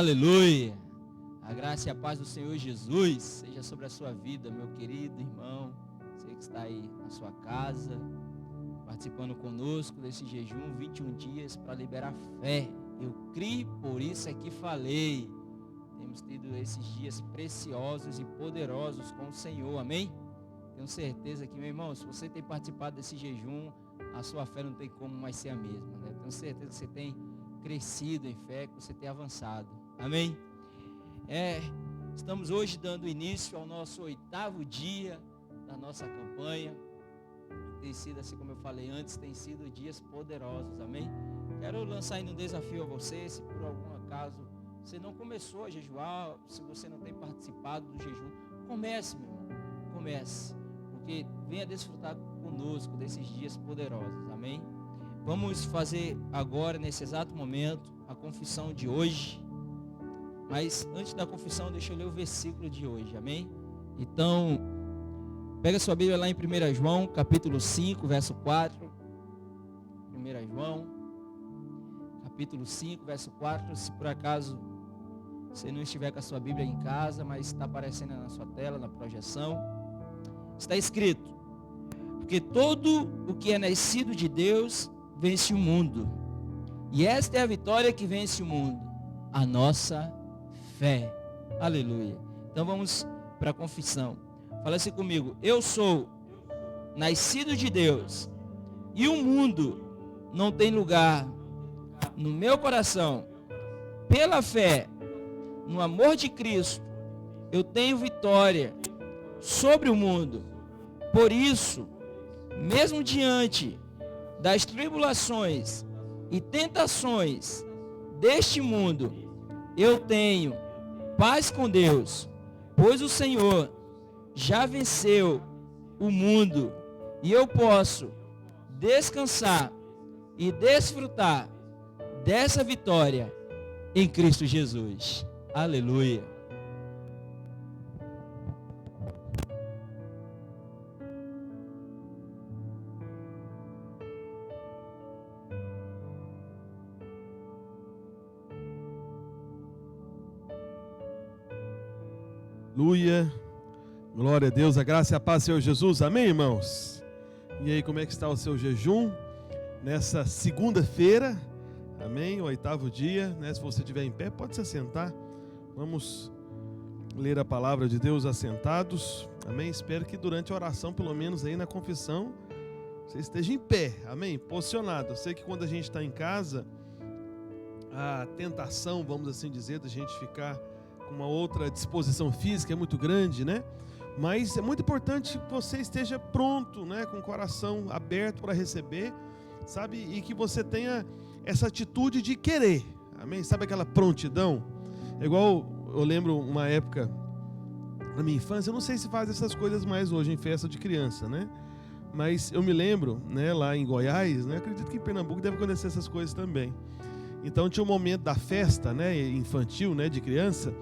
Aleluia. A graça e a paz do Senhor Jesus seja sobre a sua vida, meu querido irmão. Você que está aí na sua casa, participando conosco desse jejum, 21 dias para liberar fé. Eu criei, por isso é que falei. Temos tido esses dias preciosos e poderosos com o Senhor, amém? Tenho certeza que, meu irmão, se você tem participado desse jejum, a sua fé não tem como mais ser a mesma, né? Tenho certeza que você tem crescido em fé, que você tem avançado, amém? Estamos hoje dando início ao nosso 8º dia da nossa campanha. Tem sido, assim como eu falei antes, tem sido dias poderosos, amém? Quero lançar aí um desafio a você, se por algum acaso você não começou a jejuar, se você não tem participado do jejum, comece, meu irmão, comece, porque venha desfrutar conosco desses dias poderosos, amém? Vamos fazer agora, nesse exato momento, a confissão de hoje, mas antes da confissão, deixa eu ler o versículo de hoje, amém? Então, pega sua Bíblia lá em 1 João, capítulo 5, verso 4, 1 João, capítulo 5, verso 4, se por acaso você não estiver com a sua Bíblia em casa, mas está aparecendo na sua tela, na projeção, está escrito: porque todo o que é nascido de Deus vence o mundo, e esta é a vitória que vence o mundo, a nossa fé. Aleluia. Então vamos para a confissão. Fala assim comigo: eu sou nascido de Deus, e o mundo não tem lugar no meu coração. Pela fé no amor de Cristo, eu tenho vitória sobre o mundo. Por isso, mesmo diante das tribulações e tentações deste mundo, eu tenho paz com Deus, pois o Senhor já venceu o mundo, e eu posso descansar e desfrutar dessa vitória em Cristo Jesus. Aleluia. Aleluia. Glória a Deus, a graça e a paz do Senhor Jesus. Amém, irmãos? E aí, como é que está o seu jejum nessa segunda-feira? Amém? O 8º dia, né? Se você estiver em pé, pode se assentar. Vamos ler a palavra de Deus assentados. Amém? Espero que durante a oração, pelo menos aí na confissão, você esteja em pé. Amém? Posicionado. Eu sei que quando a gente está em casa, a tentação, vamos assim dizer, da gente ficar com uma outra disposição física é muito grande, né? Mas é muito importante que você esteja pronto, né? Com o coração aberto para receber, sabe? E que você tenha essa atitude de querer, amém? Sabe aquela prontidão? É igual, eu lembro uma época na minha infância, eu não sei se faz essas coisas mais hoje em festa de criança, né? Mas eu me lembro, né, lá em Goiás, né? Acredito que em Pernambuco deve acontecer essas coisas também. Então tinha um momento da festa, né, infantil, né, de criança,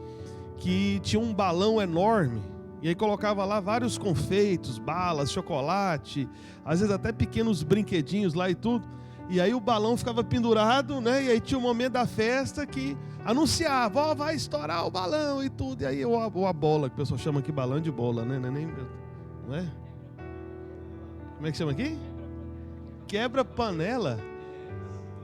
que tinha um balão enorme, e aí colocava lá vários confeitos, balas, chocolate, às vezes até pequenos brinquedinhos lá e tudo. E aí o balão ficava pendurado, né? E aí tinha um momento da festa que anunciava: ó, vai estourar o balão e tudo. E aí ou a bola, que o pessoal chama aqui balão de bola, né? Não é? Como é que chama aqui? Quebra-panela.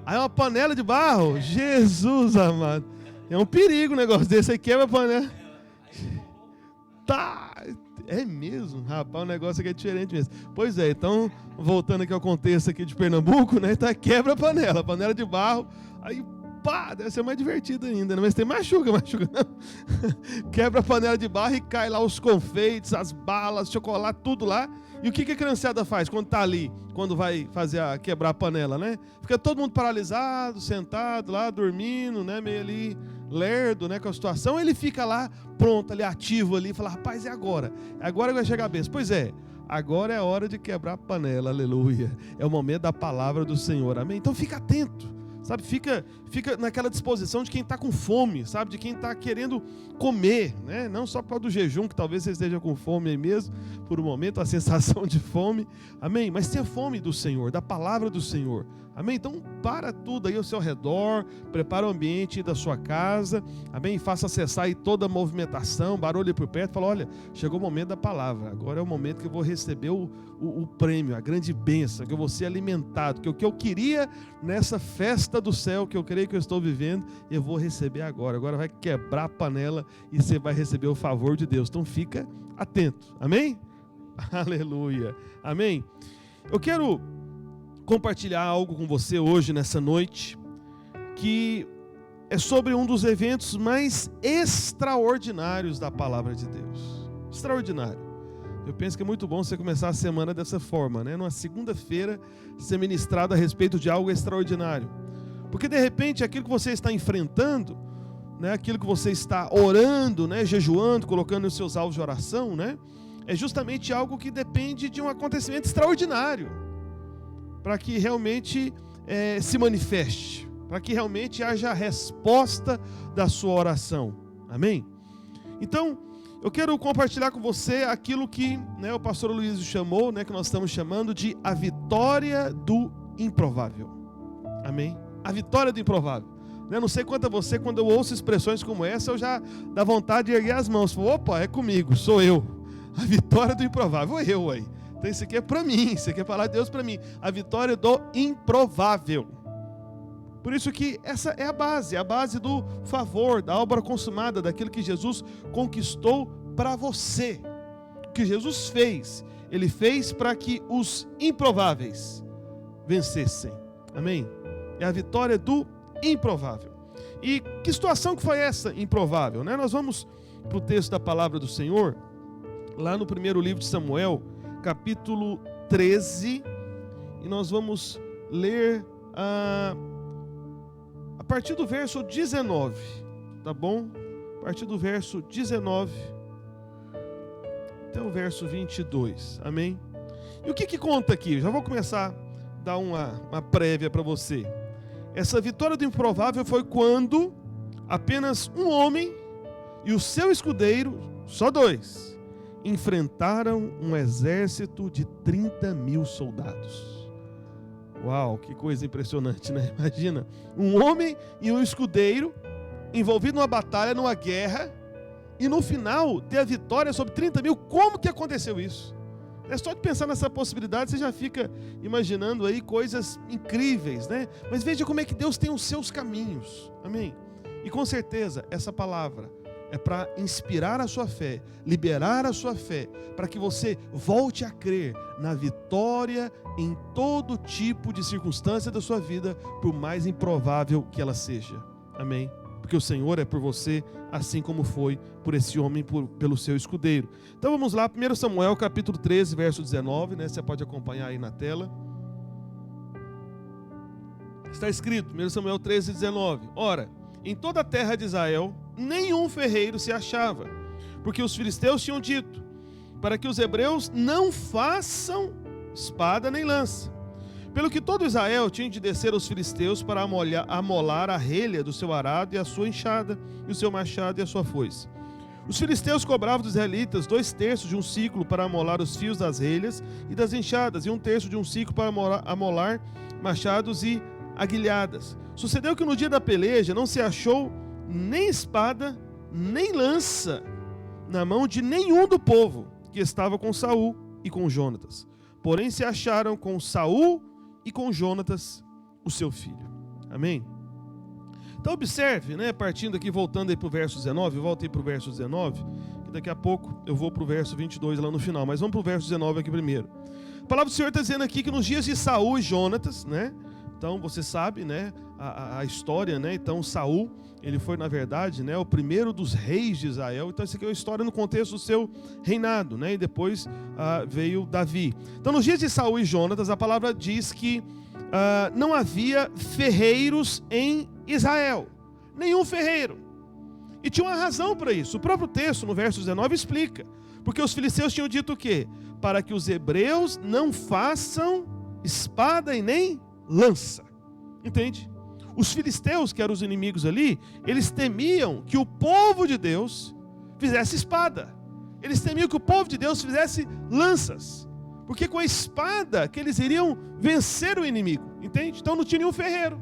Aí uma panela de barro. Jesus amado. É um perigo um negócio desse aí, quebra-panela. Tá. É mesmo, rapaz, o negócio aqui é diferente mesmo. Pois é, então, voltando aqui ao contexto aqui de Pernambuco, né, tá, quebra a panela de barro, aí pá, deve ser mais divertido ainda, né? Mas tem machuca não. Quebra a panela de barro e cai lá os confeitos, as balas, chocolate, tudo lá. E o que a criançada faz quando tá ali, quando vai quebrar a panela, né? Fica todo mundo paralisado, sentado lá, dormindo, né, meio ali lerdo, né, com a situação. Ele fica lá, pronto, ali, ativo ali, fala: rapaz, é agora que vai chegar a bênção. Pois é, agora é a hora de quebrar a panela, aleluia. É o momento da palavra do Senhor, amém? Então fica atento, sabe? Fica naquela disposição de quem está com fome, sabe? De quem está querendo comer, né? Não só por causa do jejum, que talvez você esteja com fome aí mesmo, por um momento, a sensação de fome, amém? Mas tenha fome do Senhor, da palavra do Senhor, amém? Então, para tudo aí ao seu redor, prepara o ambiente da sua casa, amém? Faça cessar aí toda a movimentação, barulho aí por perto, fala, olha, chegou o momento da palavra, agora é o momento que eu vou receber o prêmio, a grande bênção, que eu vou ser alimentado, que o que eu queria nessa festa do céu, que eu creio que eu estou vivendo, eu vou receber agora vai quebrar a panela e você vai receber o favor de Deus, então fica atento, amém? Aleluia, amém? Eu quero compartilhar algo com você hoje, nessa noite, que é sobre um dos eventos mais extraordinários da palavra de Deus, extraordinário. Eu penso que é muito bom você começar a semana dessa forma, né? Numa segunda-feira, ser ministrado a respeito de algo extraordinário. Porque de repente aquilo que você está enfrentando, né? Aquilo que você está orando, né? Jejuando, colocando os seus alvos de oração, né? É justamente algo que depende de um acontecimento extraordinário, para que realmente se manifeste, para que realmente haja a resposta da sua oração. Amém? Então, eu quero compartilhar com você aquilo que, né, o pastor Luiz chamou, né, que nós estamos chamando de a vitória do improvável. Amém? A vitória do improvável. Eu não sei quanto a você, quando eu ouço expressões como essa, eu já dá vontade de erguer as mãos. Falo, opa, é comigo, sou eu. A vitória do improvável, eu aí. Então isso aqui é para mim, isso aqui é falar de Deus para mim. A vitória do improvável. Por isso que essa é a base do favor, da obra consumada, daquilo que Jesus conquistou para você. O que Jesus fez, Ele fez para que os improváveis vencessem. Amém? É a vitória do improvável. E que situação que foi essa improvável, né? Nós vamos para o texto da palavra do Senhor, lá no primeiro livro de Samuel, capítulo 13, e nós vamos ler a partir do verso 19, tá bom? A partir do verso 19 até o verso 22, amém? E o que conta aqui? Já vou começar a dar uma prévia para você. Essa vitória do improvável foi quando apenas um homem e o seu escudeiro, só dois, enfrentaram um exército de 30.000 soldados. Uau, que coisa impressionante, né? Imagina, um homem e um escudeiro envolvidos numa batalha, numa guerra, e no final ter a vitória sobre 30.000. Como que aconteceu isso? É só de pensar nessa possibilidade, você já fica imaginando aí coisas incríveis, né? Mas veja como é que Deus tem os seus caminhos, amém? E com certeza, essa palavra é para inspirar a sua fé, liberar a sua fé, para que você volte a crer na vitória em todo tipo de circunstância da sua vida, por mais improvável que ela seja. Amém? Porque o Senhor é por você, assim como foi por esse homem, pelo seu escudeiro. Então vamos lá, 1 Samuel capítulo 13, verso 19, né? Você pode acompanhar aí na tela. Está escrito, 1 Samuel 13, 19. Ora, em toda a terra de Israel, nenhum ferreiro se achava, porque os filisteus tinham dito, para que os hebreus não façam espada nem lança. Pelo que todo Israel tinha de descer aos filisteus para amolar a relha do seu arado e a sua enxada, e o seu machado e a sua foice. Os filisteus cobravam dos israelitas 2/3 de um ciclo para amolar os fios das relhas e das enxadas, e 1/3 de um ciclo para amolar machados e aguilhadas. Sucedeu que no dia da peleja não se achou nem espada, nem lança na mão de nenhum do povo que estava com Saul e com Jonatas. Porém se acharam com Saul e com Jonatas, o seu filho. Amém? Então observe, né, partindo aqui, voltando aí para o verso 19, volta aí para o verso 19, que daqui a pouco eu vou para o verso 22 lá no final, mas vamos para o verso 19 aqui primeiro. A palavra do Senhor está dizendo aqui que nos dias de Saul e Jonatas, né, então você sabe, né, a história, né, então Saul, ele foi na verdade, né, o primeiro dos reis de Israel, então isso aqui é uma história no contexto do seu reinado, né, e depois veio Davi. Então nos dias de Saul e Jonatas, a palavra diz que não havia ferreiros em Israel, nenhum ferreiro, e tinha uma razão para isso. O próprio texto no verso 19 explica, porque os filisteus tinham dito o quê? Para que os hebreus não façam espada e nem lança. Entende? os filisteus, que eram os inimigos ali, eles temiam que o povo de Deus fizesse espada. Eles temiam que o povo de Deus fizesse lanças. Porque com a espada que eles iriam vencer o inimigo, entende? Então não tinha nenhum ferreiro.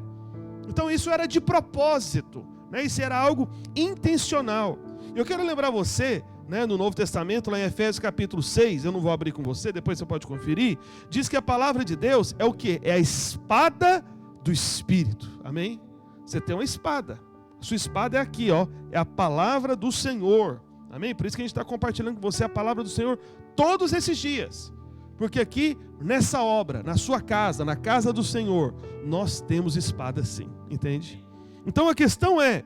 Então isso era de propósito, né? Isso era algo intencional. Eu quero lembrar você, né, no Novo Testamento, lá em Efésios capítulo 6, eu não vou abrir com você, depois você pode conferir, diz que a palavra de Deus é o quê? É a espada do Espírito, amém? Você tem uma espada, a sua espada é aqui, ó, é a palavra do Senhor, amém? Por isso que a gente está compartilhando com você a palavra do Senhor todos esses dias, porque aqui, nessa obra, na sua casa, na casa do Senhor, nós temos espada sim, entende? Então a questão é,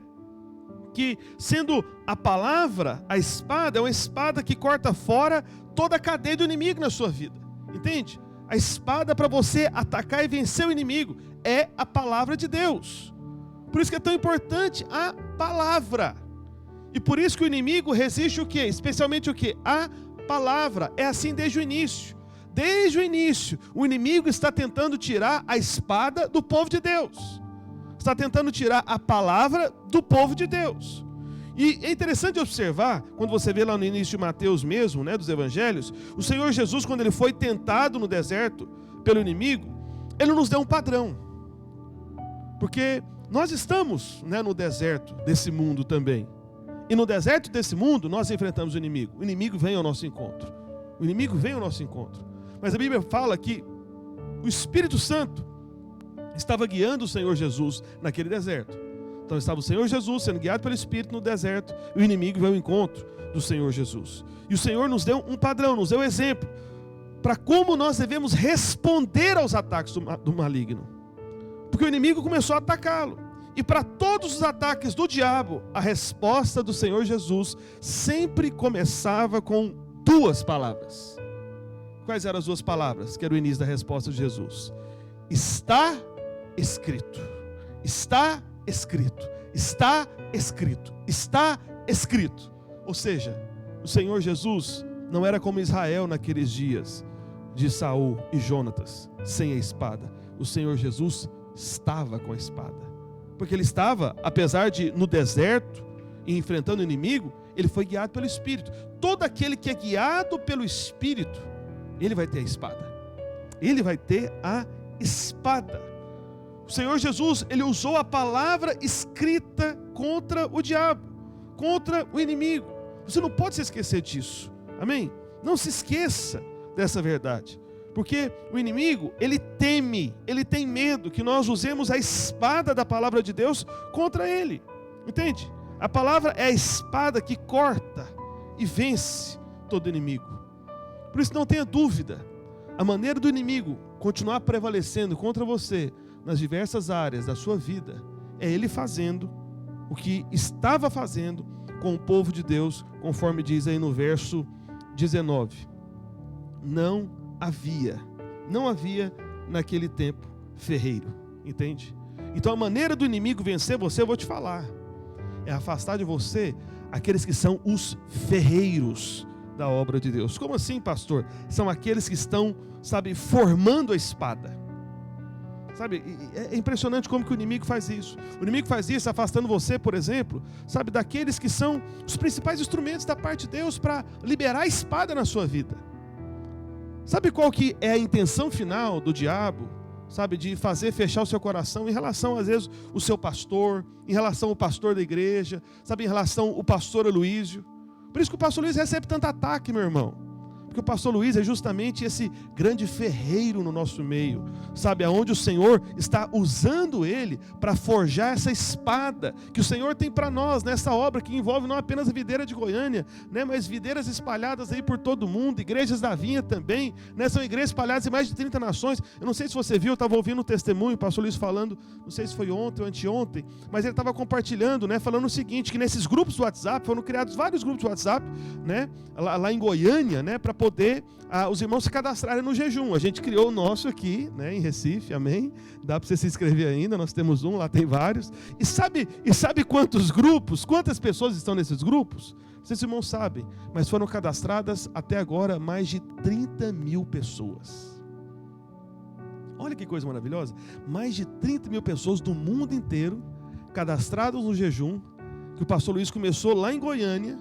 que sendo a palavra, a espada, é uma espada que corta fora toda a cadeia do inimigo na sua vida, entende? A espada para você atacar e vencer o inimigo é a palavra de Deus. Por isso que é tão importante a palavra. E por isso que o inimigo resiste o quê? Especialmente o quê? A palavra. É assim desde o início. Desde o início, o inimigo está tentando tirar a espada do povo de Deus. Está tentando tirar a palavra do povo de Deus. E é interessante observar, quando você vê lá no início de Mateus mesmo, né, dos evangelhos, o Senhor Jesus, quando ele foi tentado no deserto pelo inimigo, ele nos deu um padrão. Porque nós estamos, né, no deserto desse mundo também. E no deserto desse mundo, nós enfrentamos o inimigo. O inimigo vem ao nosso encontro. O inimigo vem ao nosso encontro. Mas a Bíblia fala que o Espírito Santo estava guiando o Senhor Jesus naquele deserto. Então estava o Senhor Jesus sendo guiado pelo Espírito no deserto, e o inimigo veio ao encontro do Senhor Jesus. E o Senhor nos deu um padrão, nos deu um exemplo para como nós devemos responder aos ataques do maligno. Porque o inimigo começou a atacá-lo. E para todos os ataques do diabo, a resposta do Senhor Jesus sempre começava com duas palavras. Quais eram as duas palavras que era o início da resposta de Jesus? Está escrito, está escrito, está escrito, está escrito. Ou seja, o Senhor Jesus não era como Israel naqueles dias de Saul e Jonatas, sem a espada. O Senhor Jesus estava com a espada, porque ele estava, apesar de no deserto e enfrentando o inimigo, ele foi guiado pelo Espírito. Todo aquele que é guiado pelo Espírito, ele vai ter a espada. Ele vai ter a espada. O Senhor Jesus, ele usou a palavra escrita contra o diabo, contra o inimigo. Você não pode se esquecer disso. Amém? Não se esqueça dessa verdade. Porque o inimigo, ele teme, ele tem medo que nós usemos a espada da palavra de Deus contra ele. Entende? A palavra é a espada que corta e vence todo inimigo. Por isso não tenha dúvida, a maneira do inimigo continuar prevalecendo contra você nas diversas áreas da sua vida, é ele fazendo o que estava fazendo com o povo de Deus, conforme diz aí no verso 19. Não havia naquele tempo ferreiro, entende? Então a maneira do inimigo vencer você, eu vou te falar, é afastar de você aqueles que são os ferreiros da obra de Deus. Como assim, pastor? São aqueles que estão, formando a espada. É impressionante como que o inimigo faz isso. O inimigo faz isso afastando você, por exemplo, daqueles que são os principais instrumentos da parte de Deus para liberar a espada na sua vida. Sabe qual que é a intenção final do diabo? De fazer fechar o seu coração em relação, às vezes, o seu pastor, em relação ao pastor da igreja, em relação ao pastor Aloísio. Por isso que o pastor Luiz recebe tanto ataque, meu irmão. Porque o pastor Luiz é justamente esse grande ferreiro no nosso meio, aonde o Senhor está usando ele para forjar essa espada que o Senhor tem para nós, nessa obra que envolve não apenas a videira de Goiânia, né, mas videiras espalhadas aí por todo o mundo, igrejas da vinha também, né, são igrejas espalhadas em mais de 30 nações. Eu não sei se você viu, eu estava ouvindo um testemunho, o pastor Luiz falando, não sei se foi ontem ou anteontem, mas ele estava compartilhando, né, falando o seguinte, que nesses grupos do WhatsApp, foram criados vários grupos do WhatsApp, né, lá em Goiânia, né, para poder os irmãos se cadastrarem no jejum. A gente criou o nosso aqui, né, em Recife, amém? Dá para você se inscrever ainda, nós temos um, lá tem vários. E sabe quantos grupos, quantas pessoas estão nesses grupos? Vocês irmãos sabem, mas foram cadastradas até agora mais de 30 mil pessoas. Olha que coisa maravilhosa. Mais de 30 mil pessoas do mundo inteiro cadastradas no jejum, que o pastor Luiz começou lá em Goiânia,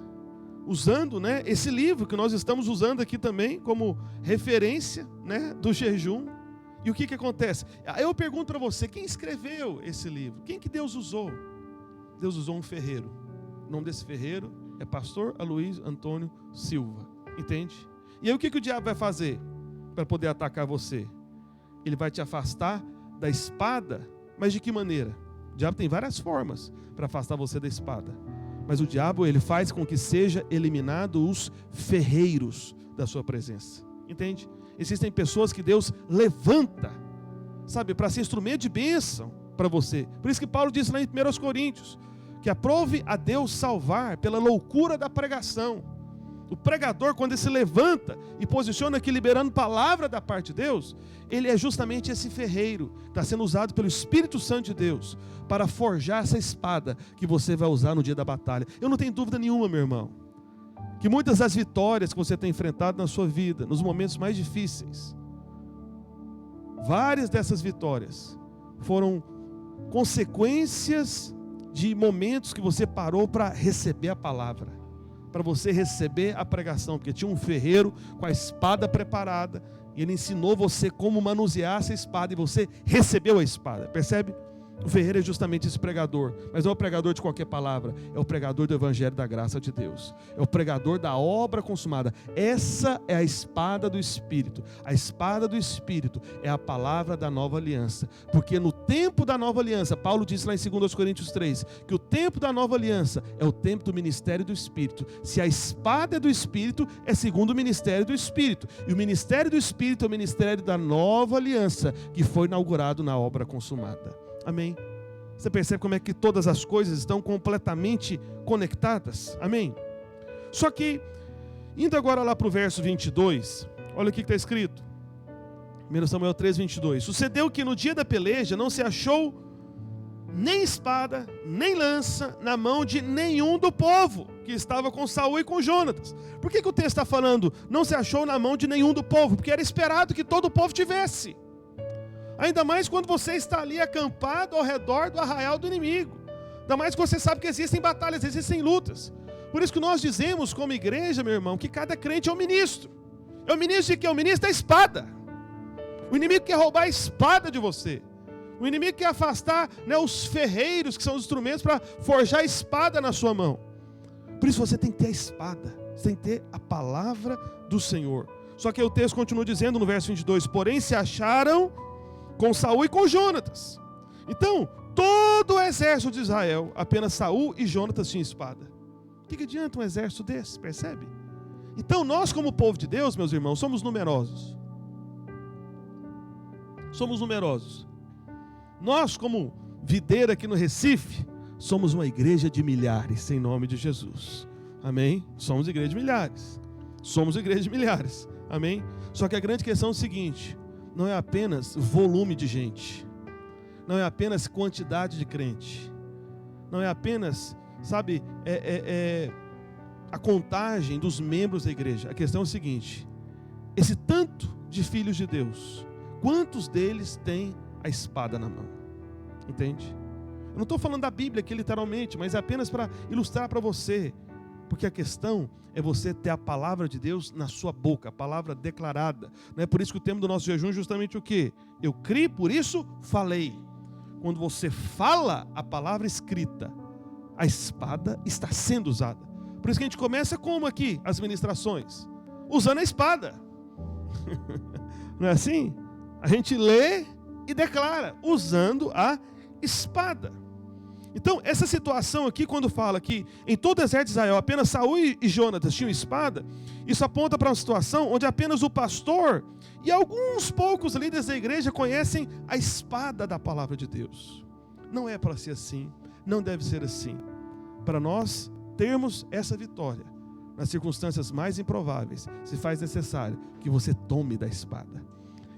usando, né, esse livro que nós estamos usando aqui também como referência, né, do jejum. E o que acontece? Eu pergunto para você, quem escreveu esse livro? Quem que Deus usou? Deus usou um ferreiro. O nome desse ferreiro é pastor Aloysio Antônio Silva. Entende? E aí o que o diabo vai fazer para poder atacar você? Ele vai te afastar da espada, mas de que maneira? O diabo tem várias formas para afastar você da espada. Mas o diabo, ele faz com que seja eliminado os ferreiros da sua presença. Entende? Existem pessoas que Deus levanta, sabe, para ser instrumento de bênção para você. Por isso que Paulo disse lá em 1 Coríntios, que aprove a Deus salvar pela loucura da pregação. O pregador, quando ele se levanta e posiciona aqui liberando palavra da parte de Deus, ele é justamente esse ferreiro, que está sendo usado pelo Espírito Santo de Deus para forjar essa espada que você vai usar no dia da batalha. Eu não tenho dúvida nenhuma, meu irmão, que muitas das vitórias que você tem enfrentado na sua vida, nos momentos mais difíceis, várias dessas vitórias foram consequências de momentos que você parou para receber a palavra, para você receber a pregação, porque tinha um ferreiro com a espada preparada, e ele ensinou você como manusear essa espada, e você recebeu a espada, percebe? O ferreiro é justamente esse pregador, mas não é o pregador de qualquer palavra, é o pregador do evangelho da graça de Deus, é o pregador da obra consumada. Essa é a espada do Espírito. A espada do Espírito é a palavra da nova aliança, porque no tempo da nova aliança, Paulo disse lá em 2 Coríntios 3, que o tempo da nova aliança é o tempo do ministério do Espírito. Se a espada é do Espírito, é segundo o ministério do Espírito, e o ministério do Espírito é o ministério da nova aliança, que foi inaugurado na obra consumada. Amém? Você percebe como é que todas as coisas estão completamente conectadas? Amém? Só que, indo agora lá para o verso 22, olha o que está escrito. 1 Samuel 3, 22. Sucedeu que no dia da peleja não se achou nem espada, nem lança na mão de nenhum do povo que estava com Saul e com Jonatas. Por que o texto está falando não se achou na mão de nenhum do povo? Porque era esperado que todo o povo tivesse. Ainda mais quando você está ali acampado ao redor do arraial do inimigo. Ainda mais que você sabe que existem batalhas, existem lutas. Por isso que nós dizemos como igreja, meu irmão, que cada crente é um ministro. É o ministro de quê? É o ministro da espada. O inimigo quer roubar a espada de você. O inimigo quer afastar, né, os ferreiros, que são os instrumentos para forjar a espada na sua mão. Por isso você tem que ter a espada. Você tem que ter a palavra do Senhor. Só que o texto continua dizendo no verso 22, porém se acharam com Saul e com Jonatas. Então, todo o exército de Israel, apenas Saul e Jonatas tinham espada. O que adianta um exército desse? Percebe? Então, nós como povo de Deus, meus irmãos, somos numerosos. Somos numerosos. Nós, como videira aqui no Recife, somos uma igreja de milhares, em nome de Jesus. Amém? Somos igreja de milhares. Somos igreja de milhares. Amém? Só que a grande questão é o seguinte: não é apenas volume de gente, não é apenas quantidade de crente, não é apenas, sabe, a contagem dos membros da igreja. A questão é o seguinte: esse tanto de filhos de Deus, quantos deles têm a espada na mão? Entende? Eu não estou falando da Bíblia aqui literalmente, mas é apenas para ilustrar para você, porque a questão é você ter a palavra de Deus na sua boca, a palavra declarada. Não é por isso que o tema do nosso jejum é justamente o quê? Eu criei, por isso falei. Quando você fala a palavra escrita, a espada está sendo usada. Por isso que a gente começa como aqui as ministrações? Usando a espada. Não é assim? A gente lê e declara, usando a espada. Então, essa situação aqui, quando fala que em todo o exército de Israel, apenas Saul e Jonatas tinham espada, isso aponta para uma situação onde apenas o pastor e alguns poucos líderes da igreja conhecem a espada da palavra de Deus. Não é para ser assim, não deve ser assim. Para nós termos essa vitória, nas circunstâncias mais improváveis, se faz necessário que você tome da espada.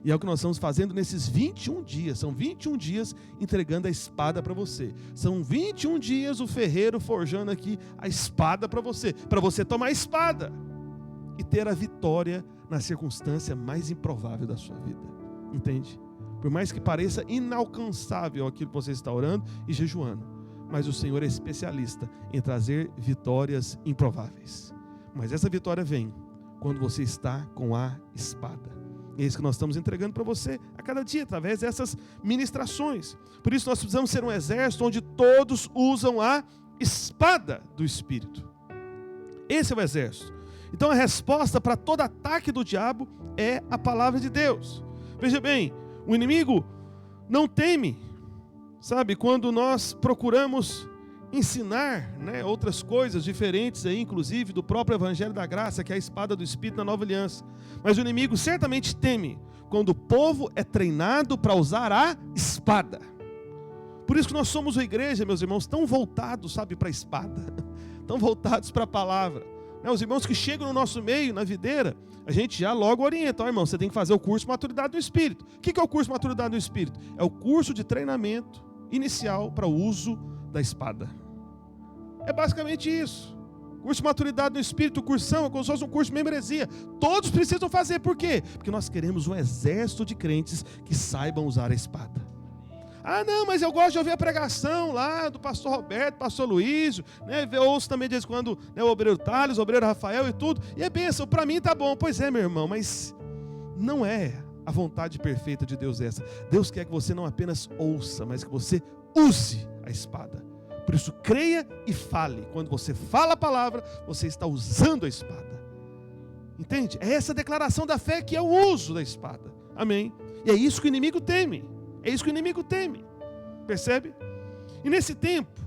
E é o que nós estamos fazendo nesses 21 dias. São 21 dias entregando a espada para você. São 21 dias o ferreiro forjando aqui a espada para você tomar a espada e ter a vitória na circunstância mais improvável da sua vida. Entende? Por mais que pareça inalcançável aquilo que você está orando e jejuando, mas o Senhor é especialista em trazer vitórias improváveis. Mas essa vitória vem quando você está com a espada. É isso que nós estamos entregando para você a cada dia, através dessas ministrações. Por isso nós precisamos ser um exército onde todos usam a espada do Espírito. Esse é o exército. Então a resposta para todo ataque do diabo é a palavra de Deus. Veja bem, o inimigo não teme, sabe, quando nós procuramos ensinar, outras coisas diferentes, aí, inclusive do próprio Evangelho da Graça, que é a espada do Espírito na Nova Aliança. Mas o inimigo certamente teme quando o povo é treinado para usar a espada. Por isso que nós somos uma igreja, meus irmãos, tão voltados, sabe, para a espada, tão voltados para a palavra. Os irmãos que chegam no nosso meio, na videira, a gente já logo orienta, irmão, você tem que fazer o curso de Maturidade do Espírito. O que é o curso de Maturidade do Espírito? É o curso de treinamento inicial para o uso da espada. É basicamente isso. Curso de Maturidade do Espírito, cursão, é como se fosse um curso de membresia. Todos precisam fazer, por quê? Porque nós queremos um exército de crentes que saibam usar a espada. Ah, não, mas eu gosto de ouvir a pregação lá do pastor Roberto, pastor Luísio, eu ouço também de vez em quando o obreiro Thales, o obreiro Rafael e tudo, e é bênção, para mim tá bom. Pois é, meu irmão, mas não é a vontade perfeita de Deus essa. Deus quer que você não apenas ouça, mas que você use a espada. Por isso, creia e fale. Quando você fala a palavra, você está usando a espada. Entende? É essa declaração da fé que é o uso da espada. Amém? E é isso que o inimigo teme. É isso que o inimigo teme. Percebe? E nesse tempo,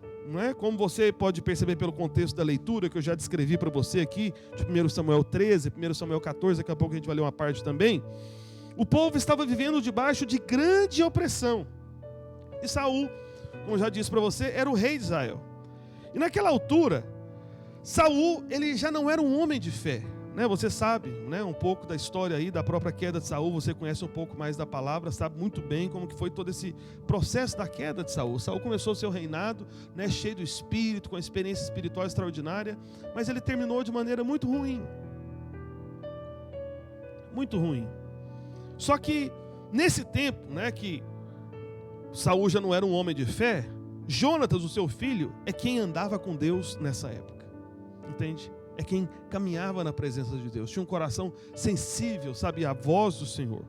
como você pode perceber pelo contexto da leitura que eu já descrevi para você aqui, de 1 Samuel 13, 1 Samuel 14, daqui a pouco a gente vai ler uma parte também, o povo estava vivendo debaixo de grande opressão. E Saul, como eu já disse para você, era o rei de Israel. E naquela altura, Saul, ele já não era um homem de fé. Você sabe, um pouco da história aí, da própria queda de Saul, você conhece um pouco mais da palavra, sabe muito bem como que foi todo esse processo da queda de Saul. Saul começou o seu reinado, cheio do Espírito, com uma experiência espiritual extraordinária, mas ele terminou de maneira muito ruim. Muito ruim. Só que, nesse tempo, que Saul já não era um homem de fé, Jonatas, o seu filho, é quem andava com Deus nessa época. Entende? É quem caminhava na presença de Deus. Tinha um coração sensível, sabe, à voz do Senhor.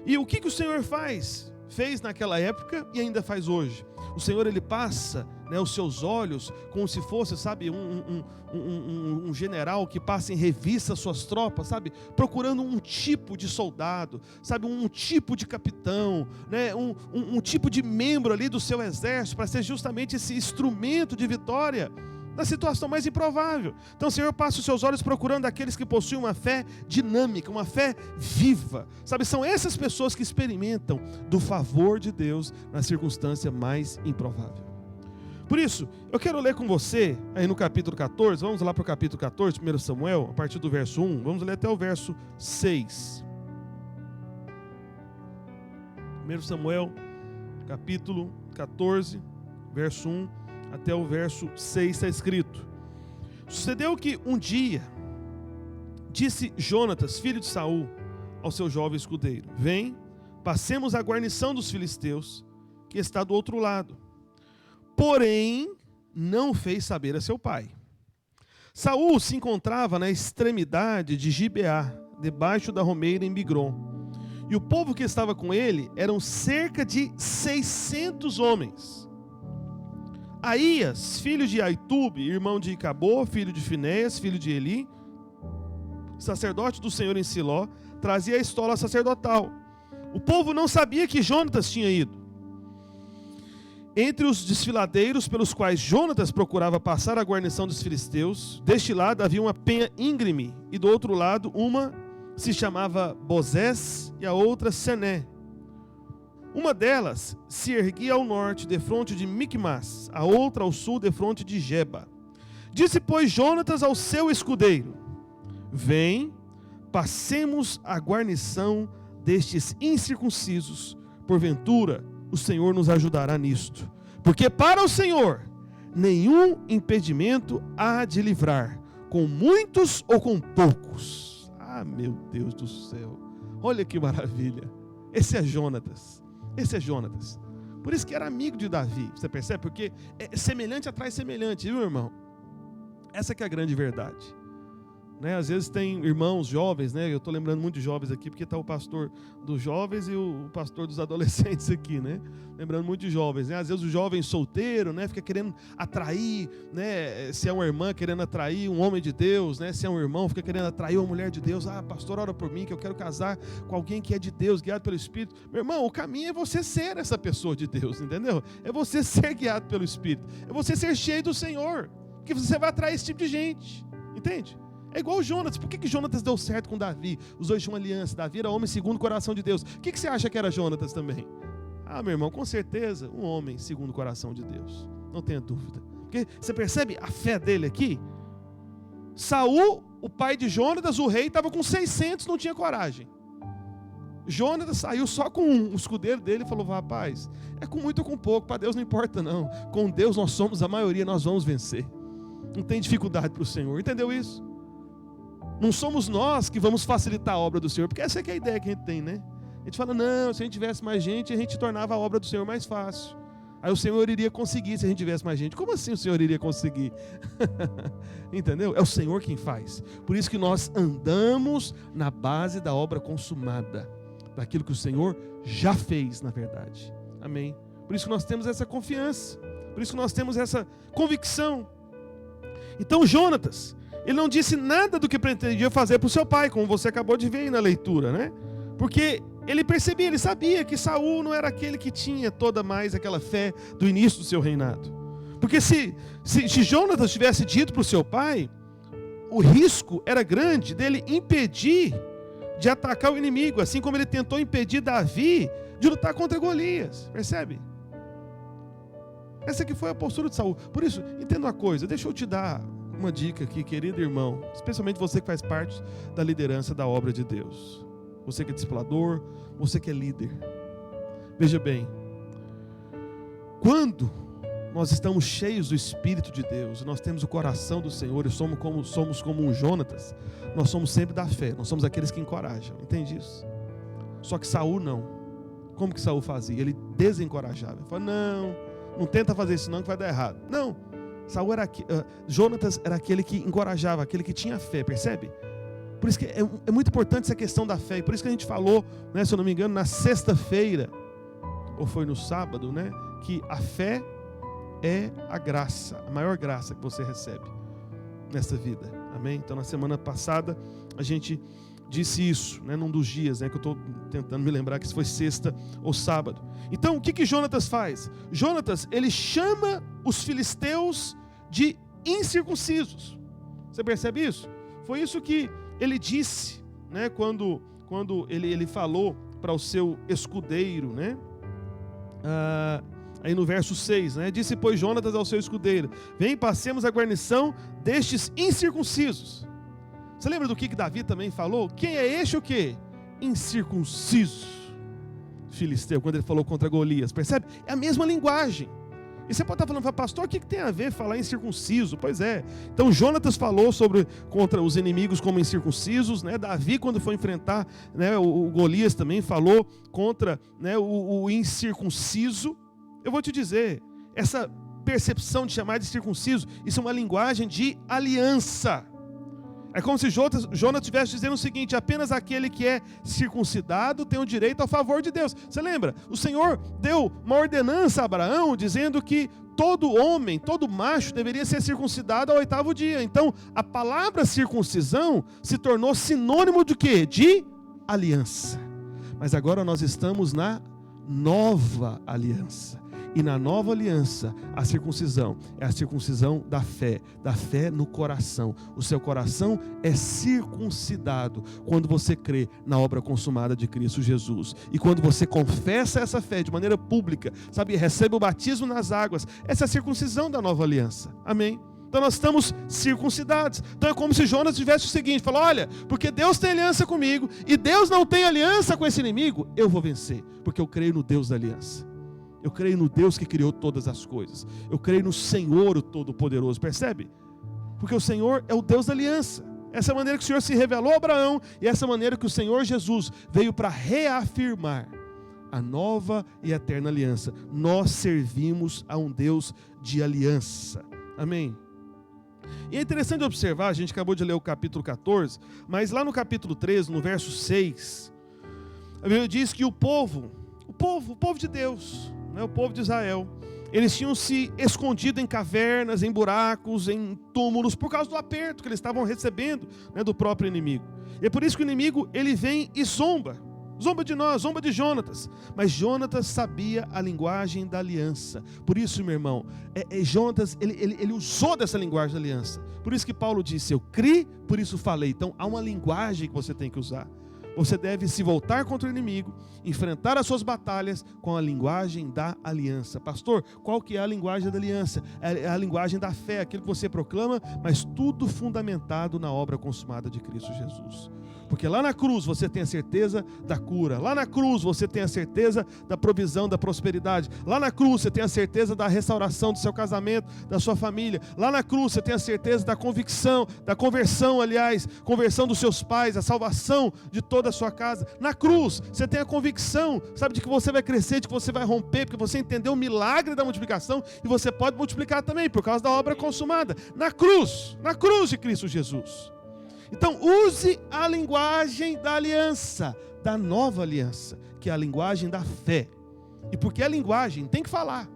E o que o Senhor fez naquela época e ainda faz hoje? O Senhor, ele passa os seus olhos como se fosse, sabe, um general que passa em revista as suas tropas, sabe, procurando um tipo de soldado, sabe, um tipo de capitão, um tipo de membro ali do seu exército para ser justamente esse instrumento de vitória na situação mais improvável. Então o Senhor passa os seus olhos procurando aqueles que possuem uma fé dinâmica, uma fé viva. Sabe, são essas pessoas que experimentam do favor de Deus na circunstância mais improvável. Por isso, eu quero ler com você, aí no capítulo 14, vamos lá para o capítulo 14, 1 Samuel, a partir do verso 1, vamos ler até o verso 6. 1 Samuel, capítulo 14, verso 1, até o verso 6 está escrito: Sucedeu que um dia disse Jonatas, filho de Saul, ao seu jovem escudeiro: Vem, passemos a guarnição dos filisteus, que está do outro lado. Porém, não fez saber a seu pai. Saul se encontrava na extremidade de Gibeá, debaixo da romeira em Migron. E o povo que estava com ele eram cerca de 600 homens. Aías, filho de Aitube, irmão de Icabô, filho de Finéias, filho de Eli, sacerdote do Senhor em Siló, trazia a estola sacerdotal. O povo não sabia que Jonatas tinha ido. Entre os desfiladeiros pelos quais Jonatas procurava passar a guarnição dos filisteus, deste lado havia uma penha íngreme, e do outro lado uma se chamava Bozés e a outra Sené. Uma delas se erguia ao norte, defronte de Micmas, a outra ao sul, defronte de Geba. Disse, pois, Jonatas ao seu escudeiro: Vem, passemos a guarnição destes incircuncisos, porventura o Senhor nos ajudará nisto. Porque para o Senhor nenhum impedimento há de livrar, com muitos ou com poucos. Ah, meu Deus do céu, olha que maravilha. Esse é Jonatas. Esse é Jonatas. Por isso que era amigo de Davi, você percebe? Porque semelhante atrai semelhante, viu, irmão? Essa que é a grande verdade. Né? Às vezes tem irmãos jovens, né? Eu estou lembrando muito de jovens aqui, porque está o pastor dos jovens e o pastor dos adolescentes aqui, né? Lembrando muito de jovens, né? Às vezes o jovem solteiro, né? Fica querendo atrair, né? Se é uma irmã querendo atrair um homem de Deus, né? Se é um irmão, fica querendo atrair uma mulher de Deus. Ah, pastor, ora por mim, que eu quero casar com alguém que é de Deus, guiado pelo Espírito. Meu irmão, o caminho é você ser essa pessoa de Deus, entendeu? É você ser guiado pelo Espírito. É você ser cheio do Senhor, que você vai atrair esse tipo de gente, entende? É igual o Jonatas. Por que Jonatas deu certo com Davi? Os dois tinham uma aliança. Davi era homem segundo o coração de Deus. O que você acha que era Jonatas também? Ah, meu irmão, com certeza, um homem segundo o coração de Deus. Não tenha dúvida. Porque você percebe a fé dele aqui? Saul, o pai de Jonatas, o rei, estava com 600, não tinha coragem. Jonatas saiu só com um. O escudeiro dele falou: rapaz, é com muito ou com pouco, para Deus não importa não. Com Deus nós somos a maioria, nós vamos vencer. Não tem dificuldade para o Senhor. Entendeu isso? Não somos nós que vamos facilitar a obra do Senhor, porque essa é que é a ideia que a gente tem, né? A gente fala, não, se a gente tivesse mais gente, a gente tornava a obra do Senhor mais fácil. Aí o Senhor iria conseguir se a gente tivesse mais gente. Como assim o Senhor iria conseguir? Entendeu? É o Senhor quem faz. Por isso que nós andamos na base da obra consumada, daquilo que o Senhor já fez, na verdade. Amém? Por isso que nós temos essa confiança, por isso que nós temos essa convicção. Então Jonatas, ele não disse nada do que pretendia fazer para o seu pai, como você acabou de ver aí na leitura, né? Porque ele percebia, ele sabia que Saul não era aquele que tinha toda mais aquela fé do início do seu reinado. Porque se Jonatas tivesse dito para o seu pai, o risco era grande dele impedir de atacar o inimigo, assim como ele tentou impedir Davi de lutar contra Golias, percebe? Essa que foi a postura de Saul. Por isso, entenda uma coisa, deixa eu te dar uma dica aqui, querido irmão, especialmente você que faz parte da liderança da obra de Deus. Você que é discipulador, você que é líder. Veja bem, quando nós estamos cheios do Espírito de Deus, nós temos o coração do Senhor e somos como um Jonatas, nós somos sempre da fé, nós somos aqueles que encorajam, entende isso? Só que Saul não. Como que Saul fazia? Ele desencorajava, ele falava, não tenta fazer isso não que vai dar errado. Não. Jonatas era aquele que encorajava, aquele que tinha fé, percebe? Por isso que é muito importante essa questão da fé, e por isso que a gente falou, né, se eu não me engano, na sexta-feira, ou foi no sábado, né, que a fé é a graça, a maior graça que você recebe nessa vida, amém? Então na semana passada a gente disse isso, né, num dos dias, né, que eu estou tentando me lembrar que se foi sexta ou sábado. Então o que Jonatas faz? Jonatas, ele chama os filisteus de incircuncisos. Você percebe isso? Foi isso que ele disse, né, quando ele falou para o seu escudeiro, né? Aí no verso 6, né? Disse, pois, Jonatas ao seu escudeiro: vem, passemos a guarnição destes incircuncisos. Você lembra do que Davi também falou? Quem é este o quê? Incircunciso filisteu, quando ele falou contra Golias. Percebe? É a mesma linguagem. E você pode estar falando, pastor, o que tem a ver falar incircunciso? Pois é. Então Jonatas falou contra os inimigos como incircuncisos, né? Davi, quando foi enfrentar, né, o Golias, também falou contra, né, o incircunciso. Eu vou te dizer, essa percepção de chamar de circunciso, isso é uma linguagem de aliança. É como se Jonas estivesse dizendo o seguinte: apenas aquele que é circuncidado tem o direito ao favor de Deus. Você lembra? O Senhor deu uma ordenança a Abraão, dizendo que todo homem, todo macho deveria ser circuncidado ao 8º dia. Então, a palavra circuncisão se tornou sinônimo de quê? De aliança. Mas agora nós estamos na nova aliança. E na nova aliança, a circuncisão é a circuncisão da fé no coração. O seu coração é circuncidado quando você crê na obra consumada de Cristo Jesus. E quando você confessa essa fé de maneira pública, sabe, recebe o batismo nas águas, essa é a circuncisão da nova aliança. Amém? Então nós estamos circuncidados. Então é como se Jonas tivesse o seguinte, falou, olha, porque Deus tem aliança comigo e Deus não tem aliança com esse inimigo, eu vou vencer, porque eu creio no Deus da aliança. Eu creio no Deus que criou todas as coisas. Eu creio no Senhor, o Todo-Poderoso. Percebe? Porque o Senhor é o Deus da aliança. Essa é a maneira que o Senhor se revelou a Abraão. E essa é a maneira que o Senhor Jesus veio para reafirmar a nova e eterna aliança. Nós servimos a um Deus de aliança. Amém? E é interessante observar, a gente acabou de ler o capítulo 14, mas lá no capítulo 13, no verso 6, a Bíblia diz que o povo de Deus, né, o povo de Israel, eles tinham se escondido em cavernas, em buracos, em túmulos, por causa do aperto que eles estavam recebendo, né, do próprio inimigo. E é por isso que o inimigo, ele vem e zomba de nós, zomba de Jonatas. Mas Jonatas sabia a linguagem da aliança. Por isso, meu irmão, Jonatas, ele usou dessa linguagem da aliança. Por isso que Paulo disse, eu criei, por isso falei. Então, há uma linguagem que você tem que usar. Você deve se voltar contra o inimigo, enfrentar as suas batalhas com a linguagem da aliança. Pastor, qual que é a linguagem da aliança? É a linguagem da fé, aquilo que você proclama, mas tudo fundamentado na obra consumada de Cristo Jesus. Porque lá na cruz você tem a certeza da cura. Lá na cruz você tem a certeza da provisão, da prosperidade. Lá na cruz você tem a certeza da restauração do seu casamento, da sua família. Lá na cruz você tem a certeza da convicção, da conversão, conversão dos seus pais, a salvação de toda a sua casa. Na cruz você tem a convicção, sabe, de que você vai crescer, de que você vai romper, porque você entendeu o milagre da multiplicação e você pode multiplicar também por causa da obra consumada. Na cruz de Cristo Jesus. Então, use a linguagem da aliança, da nova aliança, que é a linguagem da fé. E porque a linguagem tem que falar,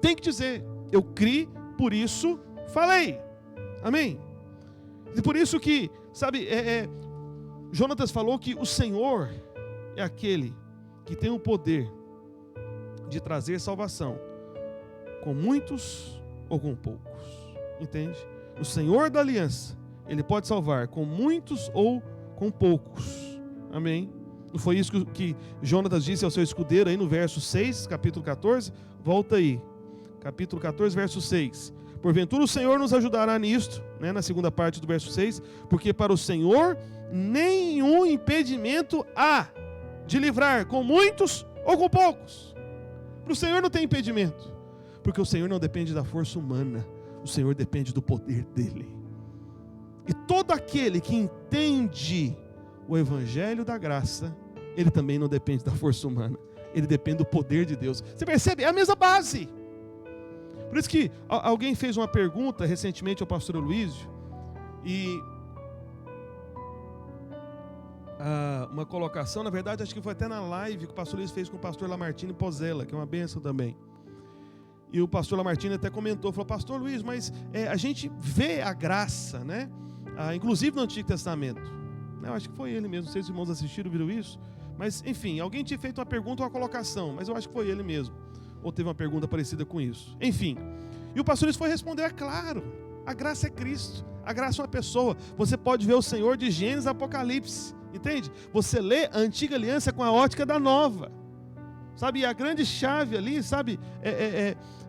tem que dizer, eu criei, por isso falei. Amém? E por isso que, sabe, Jonatas falou que o Senhor é aquele que tem o poder de trazer salvação, com muitos ou com poucos. Entende? O Senhor da aliança, Ele pode salvar com muitos ou com poucos. Amém? Não foi isso que Jonatas disse ao seu escudeiro aí no verso 6, capítulo 14? Volta aí. Capítulo 14, verso 6. Porventura o Senhor nos ajudará nisto, né, na segunda parte do verso 6, porque para o Senhor nenhum impedimento há de livrar com muitos ou com poucos. Para o Senhor não tem impedimento, porque o Senhor não depende da força humana, o Senhor depende do poder dEle. E todo aquele que entende o evangelho da graça, ele também não depende da força humana, ele depende do poder de Deus. Você percebe? É a mesma base. Por isso que alguém fez uma pergunta recentemente ao pastor Aloísio, e uma colocação, na verdade acho que foi até na live que o pastor Aloísio fez com o pastor Lamartine Pozella, que é uma bênção também. E o pastor Lamartine até comentou, falou, pastor Luiz, mas a gente vê a graça, né? Inclusive no Antigo Testamento. Eu acho que foi ele mesmo, não sei se os irmãos assistiram, viram isso. Mas, enfim, alguém tinha feito uma pergunta ou uma colocação, mas eu acho que foi ele mesmo. Ou teve uma pergunta parecida com isso. Enfim, e o pastor Luiz foi responder, é claro, a graça é Cristo, a graça é uma pessoa. Você pode ver o Senhor de Gênesis a Apocalipse, entende? Você lê a Antiga Aliança com a ótica da Nova. Sabe, e a grande chave ali, sabe,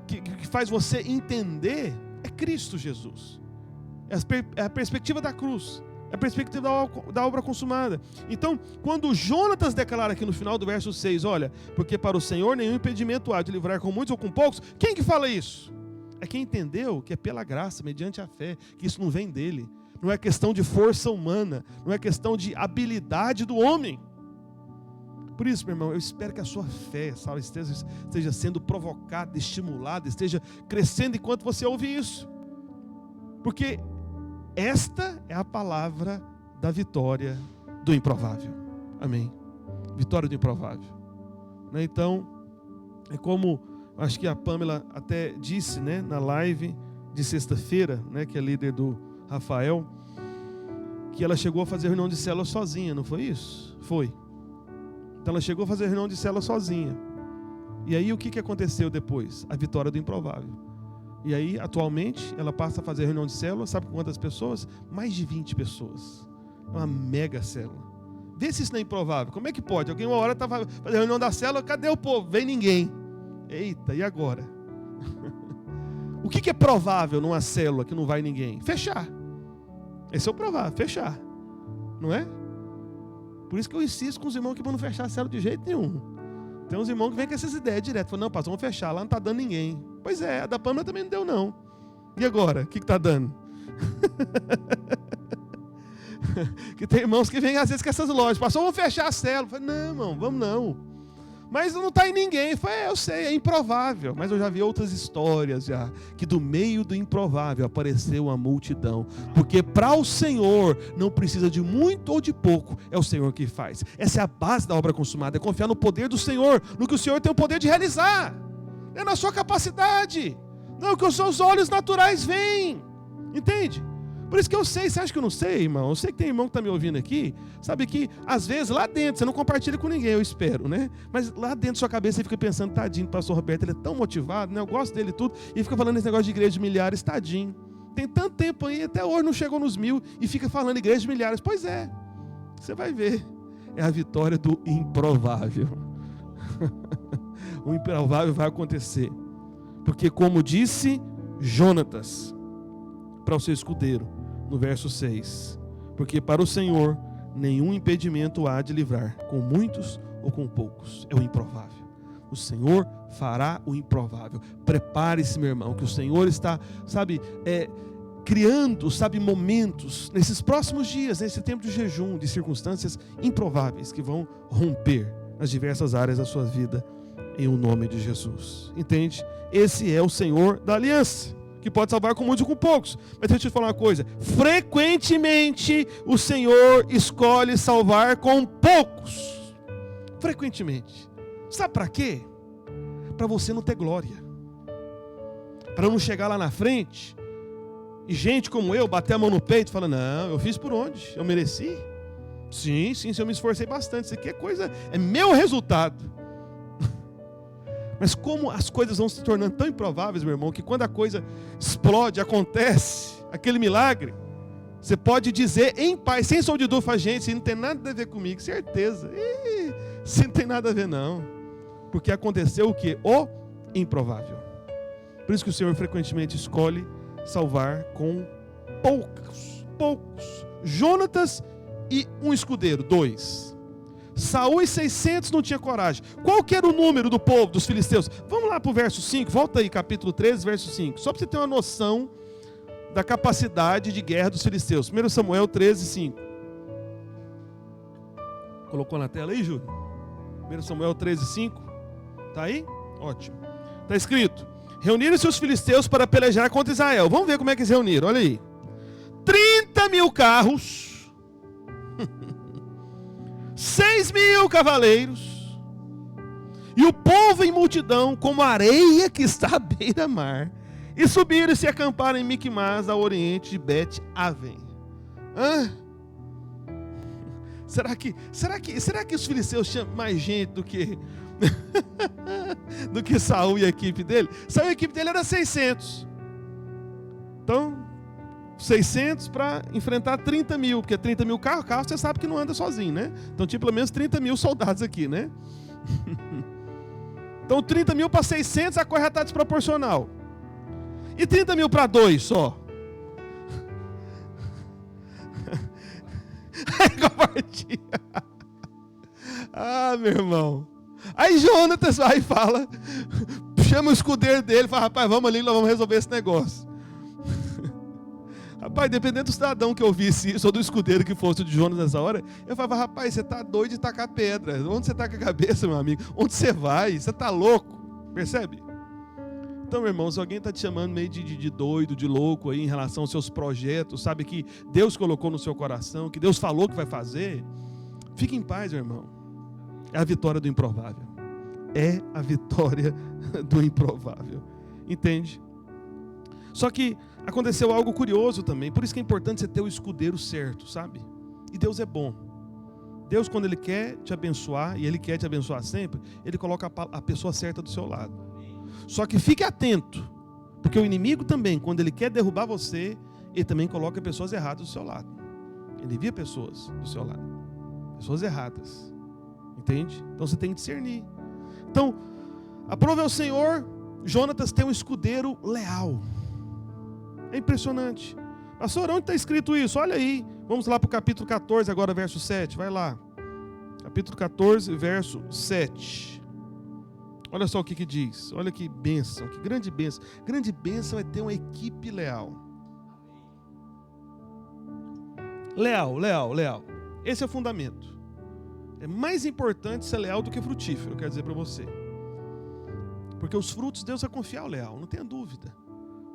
que faz você entender é Cristo Jesus. É a perspectiva da cruz, é a perspectiva da obra consumada. Então, quando Jonatas declara aqui no final do verso 6, olha, porque para o Senhor nenhum impedimento há de livrar com muitos ou com poucos, quem que fala isso? É quem entendeu que é pela graça, mediante a fé, que isso não vem dele. Não é questão de força humana, não é questão de habilidade do homem. Por isso, meu irmão, eu espero que a sua fé, sabe, esteja sendo provocada, estimulada, esteja crescendo enquanto você ouve isso. Porque esta é a palavra da vitória do improvável. Amém? Vitória do improvável. Então, é como, acho que a Pamela até disse, né, na live de sexta-feira, né, que é líder do Rafael, que ela chegou a fazer reunião de célula sozinha, não foi isso? Foi. Então ela chegou a fazer reunião de célula sozinha. E aí o que aconteceu depois? A vitória do improvável. E aí, atualmente, ela passa a fazer reunião de célula, sabe com quantas pessoas? Mais de 20 pessoas. É uma mega célula. Vê se isso não é improvável. Como é que pode? Alguém uma hora estava fazendo reunião da célula, cadê o povo? Vem ninguém. Eita, e agora? O que é provável numa célula que não vai ninguém? Fechar. Esse é o provável, fechar. Não é? Por isso que eu insisto com os irmãos que vão não fechar a célula de jeito nenhum. Tem uns irmãos que vêm com essas ideias direto. Falam, não, pastor, vamos fechar, lá não está dando ninguém. Pois é, a da Pâmela também não deu não. E agora? O que está dando? Que tem irmãos que vêm às vezes com essas lojas. Pastor, vamos fechar a célula. Falo, não, irmão, vamos não. Mas não está em ninguém. Eu sei, é improvável. Mas eu já vi outras histórias já, que do meio do improvável apareceu uma multidão. Porque para o Senhor não precisa de muito ou de pouco, é o Senhor que faz. Essa é a base da obra consumada, é confiar no poder do Senhor, no que o Senhor tem o poder de realizar. É na sua capacidade, não que os seus olhos naturais veem. Entende? Por isso que eu sei. Você acha que eu não sei, irmão? Eu sei que tem irmão que está me ouvindo aqui, sabe que às vezes lá dentro, você não compartilha com ninguém, eu espero, né? Mas lá dentro da sua cabeça você fica pensando, tadinho do pastor Roberto, ele é tão motivado, né? Eu gosto dele e tudo, e fica falando esse negócio de igreja de milhares, tadinho. Tem tanto tempo aí, até hoje não chegou nos 1000 e fica falando igreja de milhares. Pois é, você vai ver. É a vitória do improvável. O improvável vai acontecer. Porque como disse Jonatas para o seu escudeiro, no verso 6, porque para o Senhor nenhum impedimento há de livrar, com muitos ou com poucos, é o improvável. O Senhor fará o improvável. Prepare-se, meu irmão, que o Senhor está, criando, momentos, nesses próximos dias, nesse tempo de jejum, de circunstâncias improváveis, que vão romper nas diversas áreas da sua vida, em o nome de Jesus. Entende? Esse é o Senhor da aliança, que pode salvar com muitos ou com poucos. Mas deixa eu te falar uma coisa, frequentemente o Senhor escolhe salvar com poucos. Frequentemente. Sabe para quê? Para você não ter glória. Para não chegar lá na frente e gente como eu bater a mão no peito e falar, não, eu fiz por onde? Eu mereci? Sim, eu me esforcei bastante. Isso aqui é meu resultado. Mas como as coisas vão se tornando tão improváveis, meu irmão, que quando a coisa explode, acontece, aquele milagre, você pode dizer em paz, sem som de dúvida, gente, isso não tem nada a ver comigo, certeza. Isso não tem nada a ver não. Porque aconteceu o quê? O improvável. Por isso que o Senhor frequentemente escolhe salvar com poucos. Jonatas e um escudeiro, 2. Saul e 600 não tinha coragem. Qual que era o número do povo, dos filisteus? Vamos lá para o verso 5, volta aí, capítulo 13, verso 5. Só para você ter uma noção da capacidade de guerra dos filisteus. 1 Samuel 13, 5. Colocou na tela aí, Júlio? 1 Samuel 13, 5. Está aí? Ótimo. Está escrito, reuniram-se os filisteus para pelejar contra Israel. Vamos ver como é que eles reuniram, olha aí. 30.000 carros, 6.000 cavaleiros, e o povo em multidão, como a areia que está à beira-mar, e subiram e se acamparam em Micmas, ao oriente de Bet-Aven. Será que os filisteus tinham mais gente do que do que Saul e a equipe dele? Saul e a equipe dele era 600. Então 600 para enfrentar 30.000, porque 30.000 carros você sabe que não anda sozinho, né? Então tinha pelo menos 30.000 soldados aqui, né? Então 30.000 para 600, a coisa já está desproporcional. E 30.000 para 2 só? Meu irmão. Aí Jonatas vai e fala, chama o escudeiro dele e fala, rapaz, vamos ali, nós vamos resolver esse negócio. Rapaz, dependendo do cidadão que eu visse isso, ou do escudeiro que fosse de Jonas nessa hora, eu falava, rapaz, você está doido de tacar pedra. Onde você está com a cabeça, meu amigo? Onde você vai? Você está louco? Percebe? Então, meu irmão, se alguém está te chamando meio de doido, de louco aí em relação aos seus projetos, sabe que Deus colocou no seu coração, que Deus falou que vai fazer, fique em paz, meu irmão. É a vitória do improvável. É a vitória do improvável. Entende? Só que aconteceu algo curioso também. Por isso que é importante você ter o escudeiro certo, sabe? E Deus é bom. Deus, quando Ele quer te abençoar, e Ele quer te abençoar sempre, Ele coloca a pessoa certa do seu lado. Só que fique atento, porque o inimigo também, quando ele quer derrubar você, ele também coloca pessoas erradas do seu lado. Ele envia pessoas do seu lado. Pessoas erradas. Entende? Então você tem que discernir. Então, aprove ao Senhor, Jonatas tem um escudeiro leal. É impressionante. Pastor, onde está escrito isso? Olha aí. Vamos lá para o capítulo 14, agora verso 7. Vai lá. Capítulo 14, verso 7. Olha só o que diz. Olha que bênção, que grande bênção. Grande bênção é ter uma equipe leal. Leal. Esse é o fundamento. É mais importante ser leal do que frutífero, eu quero dizer para você. Porque os frutos, Deus vai confiar o leal, não tenha dúvida.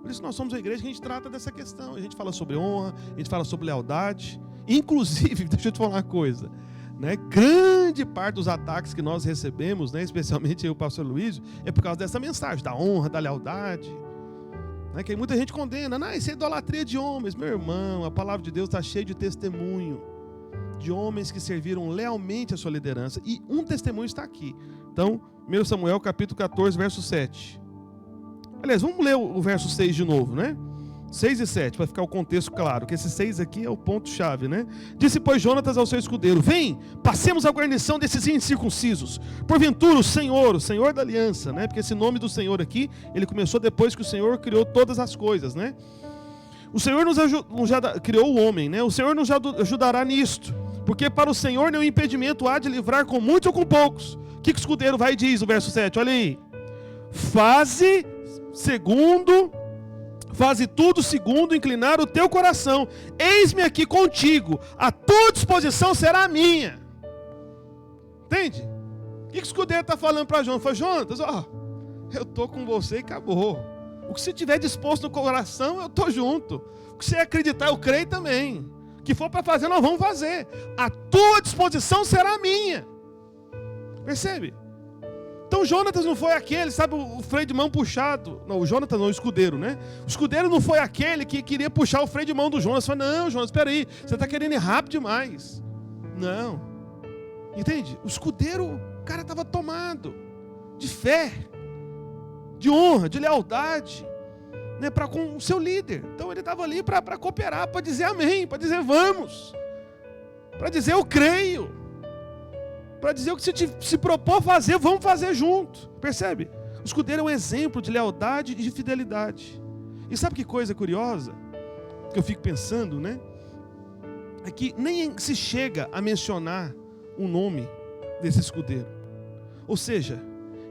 Por isso nós somos a igreja que a gente trata dessa questão. A gente fala sobre honra, a gente fala sobre lealdade. Inclusive, deixa eu te falar uma coisa, né? Grande parte dos ataques que nós recebemos, né, especialmente eu e o pastor Luiz, é por causa dessa mensagem, da honra, da lealdade. Né? Que muita gente condena, não, isso é idolatria de homens. Meu irmão, a palavra de Deus está cheia de testemunho de homens que serviram lealmente a sua liderança. E um testemunho está aqui. Então, 1 Samuel capítulo 14, verso 7. Aliás, vamos ler o verso 6 de novo, né? 6 e 7, para ficar o contexto claro, que esse 6 aqui é o ponto-chave, né? Disse, pois, Jonatas ao seu escudeiro, vem, passemos a guarnição desses incircuncisos. Porventura, o Senhor da aliança, né? Porque esse nome do Senhor aqui, ele começou depois que o Senhor criou todas as coisas, né? O Senhor criou o homem, né? O Senhor nos ajudará nisto, porque para o Senhor nenhum impedimento há de livrar com muitos ou com poucos. O que o escudeiro vai e diz no verso 7? Olha aí. Faze tudo segundo inclinar o teu coração. Eis-me aqui contigo, a tua disposição será minha. Entende? O que o escudeiro está falando para Jonas? Fala, Jonas, eu estou com você e acabou. O que você tiver disposto no coração, eu estou junto. O que você acreditar, eu creio também. O que for para fazer, nós vamos fazer. A tua disposição será minha. Percebe? Então Jonatas não foi aquele, sabe, o freio de mão puxado. Não, o Jonatas não, o escudeiro, né? O escudeiro não foi aquele que queria puxar o freio de mão do Jonas. Falou, não, Jonas, espera aí, você está querendo ir rápido demais. Não. Entende? O escudeiro, o cara estava tomado de fé, de honra, de lealdade, né, para com o seu líder. Então ele estava ali para cooperar, para dizer amém, para dizer vamos, para dizer eu creio. Para dizer o que você se propor fazer, vamos fazer junto. Percebe? O escudeiro é um exemplo de lealdade e de fidelidade. E sabe que coisa curiosa? Que eu fico pensando, né? É que nem se chega a mencionar o nome desse escudeiro. Ou seja,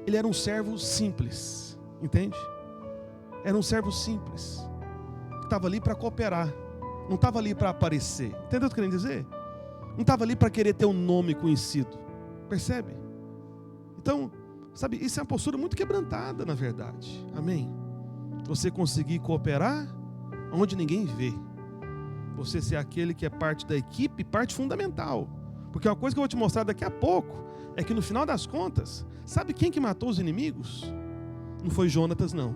ele era um servo simples. Entende? Era um servo simples. Que estava ali para cooperar. Não estava ali para aparecer. Entendeu o que eu estou querendo dizer? Não estava ali para querer ter um nome conhecido. Percebe? Então, sabe, isso é uma postura muito quebrantada, na verdade. Amém? Você conseguir cooperar onde ninguém vê. Você ser aquele que é parte da equipe, parte fundamental. Porque uma coisa que eu vou te mostrar daqui a pouco é que no final das contas, sabe quem que matou os inimigos? Não foi Jonatas, não.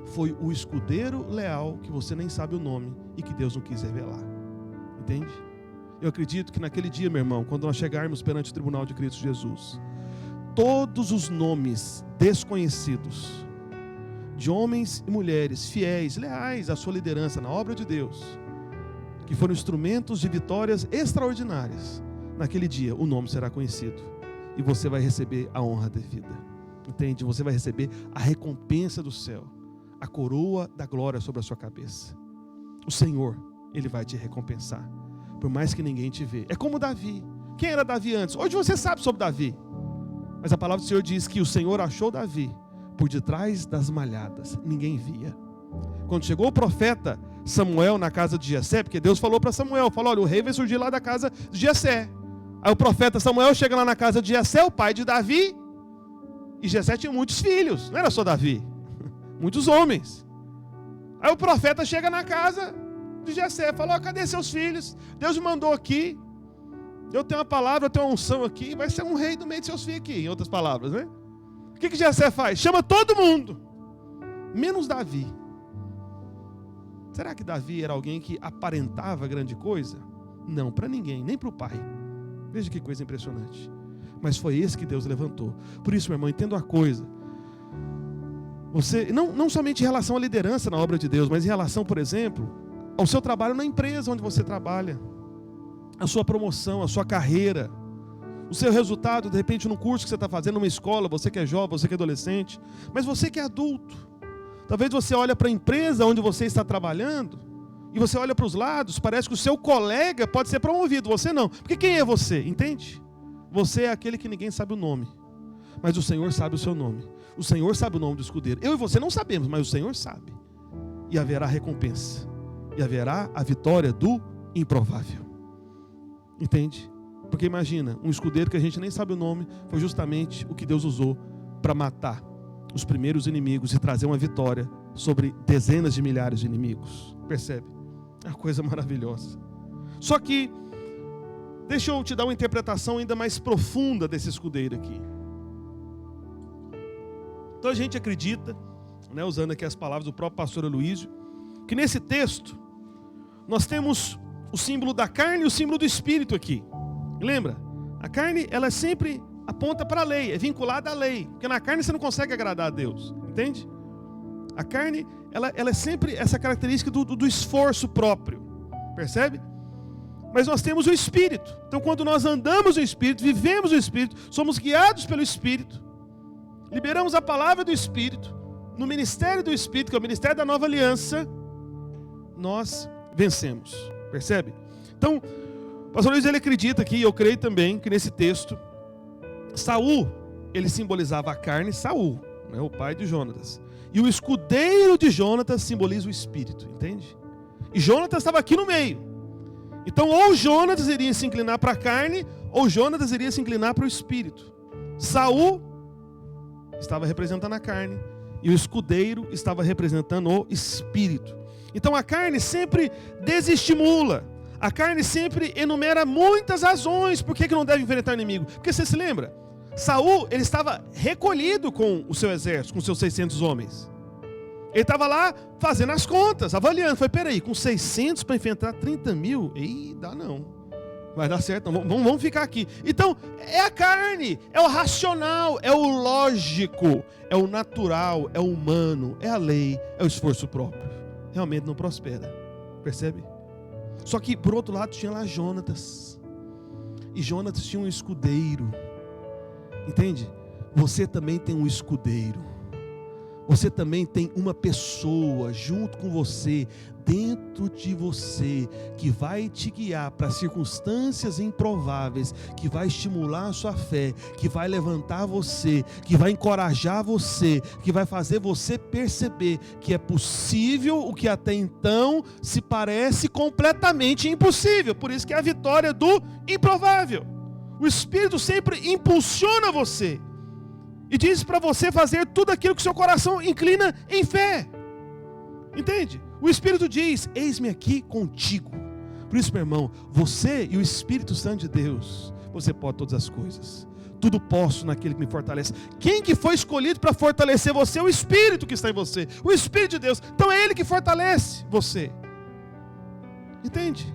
Foi o escudeiro leal, que você nem sabe o nome e que Deus não quis revelar. Entende? Eu acredito que naquele dia, meu irmão, quando nós chegarmos perante o tribunal de Cristo Jesus, todos os nomes desconhecidos de homens e mulheres fiéis, leais à sua liderança na obra de Deus, que foram instrumentos de vitórias extraordinárias, naquele dia o nome será conhecido e você vai receber a honra devida. Entende? Você vai receber a recompensa do céu, a coroa da glória sobre a sua cabeça. O Senhor, Ele vai te recompensar, por mais que ninguém te vê. É como Davi. Quem era Davi antes? Hoje você sabe sobre Davi. Mas a palavra do Senhor diz que o Senhor achou Davi por detrás das malhadas. Ninguém via. Quando chegou o profeta Samuel na casa de Jessé, porque Deus falou para Samuel, falou, olha, o rei vai surgir lá da casa de Jessé. Aí o profeta Samuel chega lá na casa de Jessé, o pai de Davi, e Jessé tinha muitos filhos, não era só Davi, muitos homens. Aí o profeta chega na casa de Jessé, falou, cadê seus filhos? Deus me mandou aqui, eu tenho uma palavra, eu tenho uma unção aqui, vai ser um rei do meio de seus filhos aqui, em outras palavras, né? O que Jessé faz? Chama todo mundo, menos Davi. Será que Davi era alguém que aparentava grande coisa? Não, para ninguém, nem para o pai. Veja que coisa impressionante. Mas foi esse que Deus levantou. Por isso, meu irmão, entenda uma coisa. Você, não somente em relação à liderança na obra de Deus, mas em relação, por exemplo, ao seu trabalho na empresa onde você trabalha, a sua promoção, a sua carreira, o seu resultado, de repente, num curso que você está fazendo, numa escola, você que é jovem, você que é adolescente, mas você que é adulto. Talvez você olhe para a empresa onde você está trabalhando e você olha para os lados, parece que o seu colega pode ser promovido, você não. Porque quem é você? Entende? Você é aquele que ninguém sabe o nome, mas o Senhor sabe o seu nome. O Senhor sabe o nome do escudeiro. Eu e você não sabemos, mas o Senhor sabe. E haverá recompensa. E haverá a vitória do improvável. Entende? Porque imagina, um escudeiro que a gente nem sabe o nome, foi justamente o que Deus usou para matar os primeiros inimigos e trazer uma vitória sobre dezenas de milhares de inimigos. Percebe? É uma coisa maravilhosa. Só que, deixa eu te dar uma interpretação ainda mais profunda desse escudeiro aqui. Então a gente acredita, né, usando aqui as palavras do próprio pastor Aloísio, que nesse texto nós temos o símbolo da carne e o símbolo do espírito aqui. Lembra? A carne, ela sempre aponta para a lei, é vinculada à lei, porque na carne você não consegue agradar a Deus, entende? A carne, ela é sempre essa característica do esforço próprio, percebe? Mas nós temos o Espírito. Então quando nós andamos no Espírito, vivemos o Espírito, somos guiados pelo Espírito, liberamos a palavra do Espírito, no ministério do Espírito, que é o ministério da nova aliança, nós vencemos, percebe? Então, o pastor Luiz, ele acredita aqui, e eu creio também, que nesse texto, Saul, ele simbolizava a carne, Saul, né, o pai de Jonatas. E o escudeiro de Jonatas simboliza o Espírito, entende? E Jonatas estava aqui no meio. Então, ou Jonatas iria se inclinar para a carne, ou Jonatas iria se inclinar para o Espírito. Saul estava representando a carne, e o escudeiro estava representando o Espírito. Então, a carne sempre desestimula. A carne sempre enumera muitas razões por que não deve enfrentar o inimigo. Porque você se lembra? Saul, ele estava recolhido com o seu exército, com seus 600 homens. Ele estava lá fazendo as contas, avaliando. Foi, peraí, com 600 para enfrentar 30 mil? Ih, dá não. Vai dar certo, não. Vamos ficar aqui. Então, é a carne, é o racional, é o lógico, é o natural, é o humano, é a lei, é o esforço próprio. Realmente não prospera. Percebe? Só que, por outro lado, tinha lá Jonatas. E Jonatas tinha um escudeiro. Entende? Você também tem um escudeiro. Você também tem uma pessoa junto com você, dentro de você, que vai te guiar para circunstâncias improváveis, que vai estimular a sua fé, que vai levantar você, que vai encorajar você, que vai fazer você perceber que é possível o que até então se parece completamente impossível. Por isso que é a vitória do improvável. O Espírito sempre impulsiona você e diz para você fazer tudo aquilo que seu coração inclina em fé. Entende? O Espírito diz, eis-me aqui contigo. Por isso, meu irmão, você e o Espírito Santo de Deus, você pode todas as coisas. Tudo posso naquele que me fortalece. Quem que foi escolhido para fortalecer você? O Espírito que está em você. O Espírito de Deus. Então é Ele que fortalece você. Entende?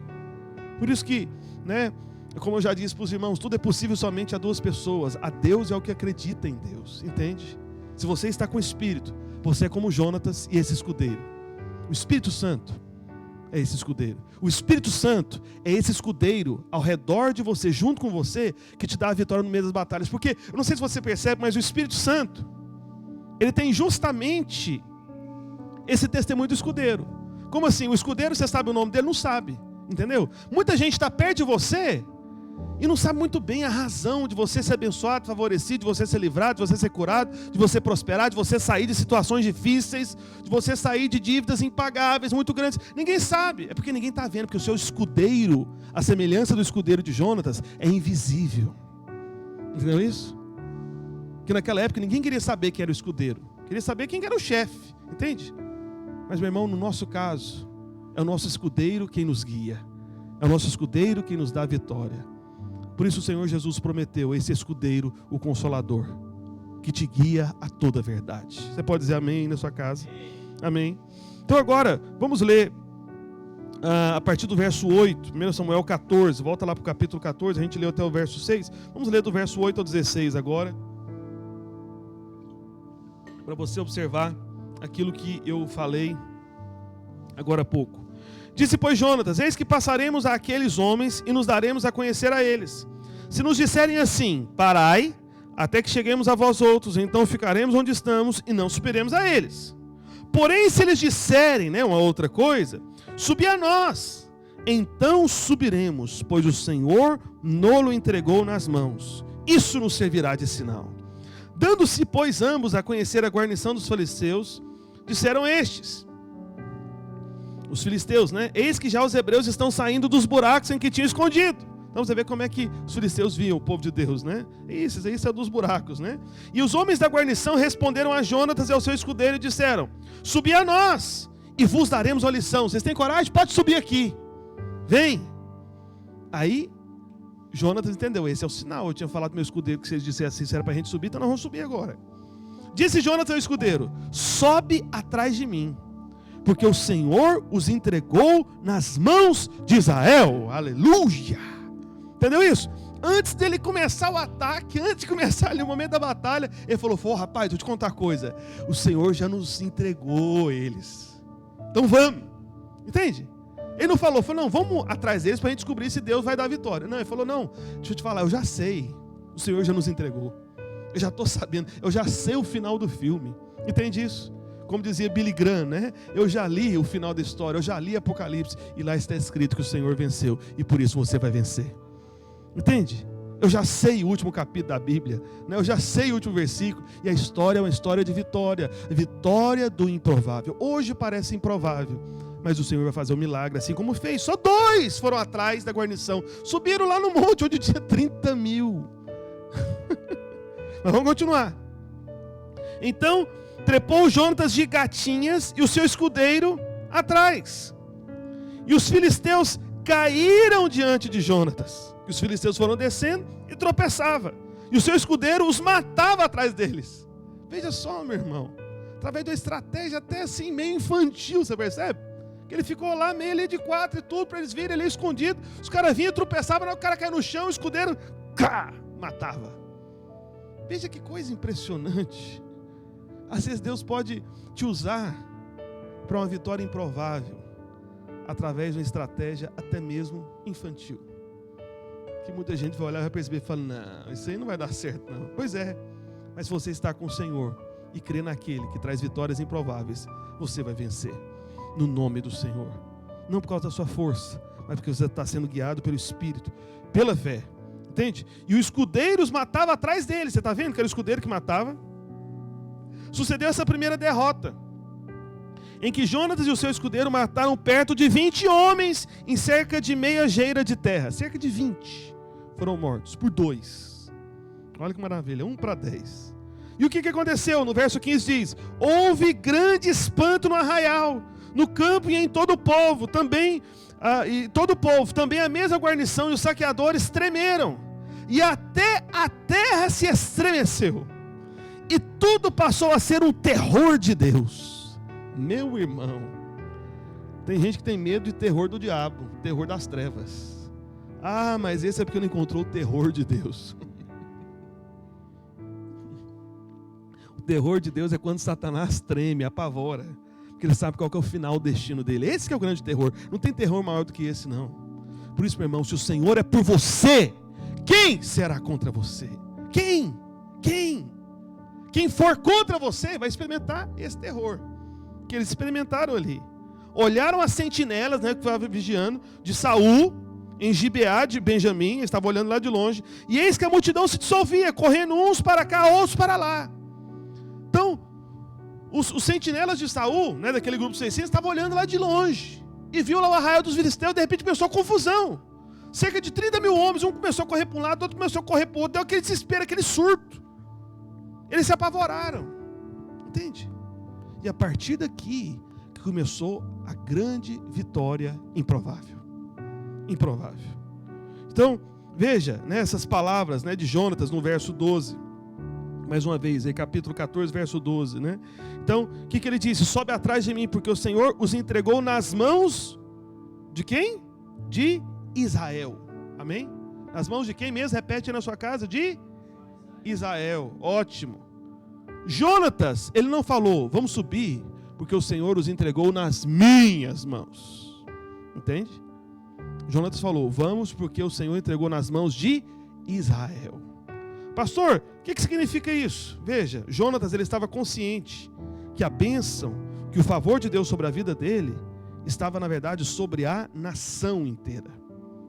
Por isso que, né, como eu já disse para os irmãos, tudo é possível somente a duas pessoas. A Deus é o que acredita em Deus. Entende? Se você está com o Espírito, você é como Jonatas e esse escudeiro. O Espírito Santo é esse escudeiro. O Espírito Santo é esse escudeiro ao redor de você, junto com você, que te dá a vitória no meio das batalhas. Porque, eu não sei se você percebe, mas o Espírito Santo, ele tem justamente esse testemunho do escudeiro. Como assim? O escudeiro, você sabe o nome dele? Não sabe. Entendeu? Muita gente está perto de você e não sabe muito bem a razão de você ser abençoado, favorecido, de você ser livrado, de você ser curado, de você prosperar, de você sair de situações difíceis, de você sair de dívidas impagáveis, muito grandes. Ninguém sabe, é porque ninguém está vendo, porque o seu escudeiro, a semelhança do escudeiro de Jonatas, é invisível. Entendeu isso? Porque naquela época ninguém queria saber quem era o escudeiro, queria saber quem era o chefe, entende? Mas, meu irmão, no nosso caso, é o nosso escudeiro quem nos guia, é o nosso escudeiro quem nos dá a vitória. Por isso o Senhor Jesus prometeu esse escudeiro, o Consolador, que te guia a toda a verdade. Você pode dizer amém na sua casa? Amém. Então agora, vamos ler a partir do verso 8, 1 Samuel 14, volta lá para o capítulo 14, a gente leu até o verso 6. Vamos ler do verso 8 ao 16 agora, para você observar aquilo que eu falei agora há pouco. Disse, pois, Jonatas, eis que passaremos àqueles homens e nos daremos a conhecer a eles. Se nos disserem assim, parai, até que cheguemos a vós outros, então ficaremos onde estamos e não subiremos a eles. Porém, se eles disserem, uma outra coisa, subi a nós, então subiremos, pois o Senhor nos entregou nas mãos. Isso nos servirá de sinal. Dando-se, pois, ambos a conhecer a guarnição dos filisteus, disseram estes, os filisteus, eis que já os hebreus estão saindo dos buracos em que tinham escondido. Então você vê como é que os filisteus viam o povo de Deus, né? Isso é dos buracos, né? E os homens da guarnição responderam a Jonatas e ao seu escudeiro e disseram: subi a nós e vos daremos uma lição. Vocês têm coragem? Pode subir aqui. Vem. Aí Jonatas entendeu, esse é o sinal. Eu tinha falado para o meu escudeiro que se eles dissessem assim, se era para a gente subir, então nós vamos subir agora. Disse Jonatas ao escudeiro: sobe atrás de mim, porque o Senhor os entregou nas mãos de Israel. Aleluia! Entendeu isso? Antes dele começar o ataque, antes de começar ali o momento da batalha, ele falou: rapaz, vou te contar uma coisa, o Senhor já nos entregou eles, então vamos. Entende? Ele não falou, não, vamos atrás deles para a gente descobrir se Deus vai dar vitória. Não, ele falou: não, deixa eu te falar, eu já sei, o Senhor já nos entregou, eu já estou sabendo, eu já sei o final do filme. Entende isso? Como dizia Billy Graham, né? Eu já li o final da história, eu já li Apocalipse, e lá está escrito que o Senhor venceu, e por isso você vai vencer. Entende? Eu já sei o último capítulo da Bíblia, né? Eu já sei o último versículo, e a história é uma história de vitória, vitória do improvável. Hoje parece improvável, mas o Senhor vai fazer um milagre, assim como fez. Só 2 foram atrás da guarnição, subiram lá no monte onde tinha 30 mil. Mas vamos continuar. Então trepou Jonatas de gatinhas e o seu escudeiro atrás, e os filisteus caíram diante de Jonatas. E os filisteus foram descendo e tropeçava, e o seu escudeiro os matava atrás deles. Veja só, meu irmão, através de uma estratégia até assim meio infantil, você percebe? Que ele ficou lá meio ali de 4 e tudo, para eles virem ali escondido. Os caras vinham, tropeçavam, o cara caía no chão, o escudeiro matava. Veja que coisa impressionante. Às vezes Deus pode te usar para uma vitória improvável, através de uma estratégia até mesmo infantil. Que muita gente vai olhar e vai perceber e fala: não, isso aí não vai dar certo não. Pois é, mas se você está com o Senhor e crer naquele que traz vitórias improváveis, você vai vencer, no nome do Senhor. Não por causa da sua força, mas porque você está sendo guiado pelo Espírito, pela fé. Entende? E o escudeiro os matava atrás dele. Você está vendo que era o escudeiro que matava? Sucedeu essa primeira derrota, em que Jonatas e o seu escudeiro mataram perto de 20 homens em cerca de meia geira de terra. Cerca de 20 foram mortos por 2. Olha que maravilha, 1 para 10. E o que aconteceu? No verso 15 diz: houve grande espanto no arraial, no campo e em todo o povo. Também a mesma guarnição e os saqueadores tremeram, e até a terra se estremeceu, e tudo passou a ser um terror de Deus. Meu irmão, tem gente que tem medo de terror do diabo, terror das trevas. Mas esse é porque não encontrou o terror de Deus. O terror de Deus é quando Satanás treme, apavora, porque ele sabe qual que é o final, o destino dele. Esse que é o grande terror. Não tem terror maior do que esse, não. Por isso, meu irmão, se o Senhor é por você, quem será contra você? Quem? Quem for contra você vai experimentar esse terror que eles experimentaram ali. Olharam as sentinelas, né, que estavam vigiando, de Saul, em Gibeá de Benjamim, eles estavam olhando lá de longe, e eis que a multidão se dissolvia, correndo uns para cá, outros para lá. Então, os sentinelas de Saul, né, daquele grupo de 600, estavam olhando lá de longe, e viu lá o arraial dos filisteus, de repente começou a confusão. Cerca de 30 mil homens, um começou a correr para um lado, outro começou a correr para o outro, deu aquele desespero, aquele surto. Eles se apavoraram, entende? E a partir daqui que começou a grande vitória improvável. Improvável. Então, veja, né, essas palavras, né, de Jonatas no verso 12. Mais uma vez, aí, capítulo 14, verso 12, né? Então, o que ele disse? Sobe atrás de mim, porque o Senhor os entregou nas mãos de quem? De Israel. Amém? Nas mãos de quem mesmo? Repete aí na sua casa. De Israel. Ótimo. Jonatas, ele não falou: vamos subir, porque o Senhor os entregou nas minhas mãos. Entende? Jonatas falou: vamos, porque o Senhor entregou nas mãos de Israel. Pastor, o que significa isso? Veja, Jonatas, ele estava consciente que a bênção, que o favor de Deus sobre a vida dele, estava na verdade sobre a nação inteira,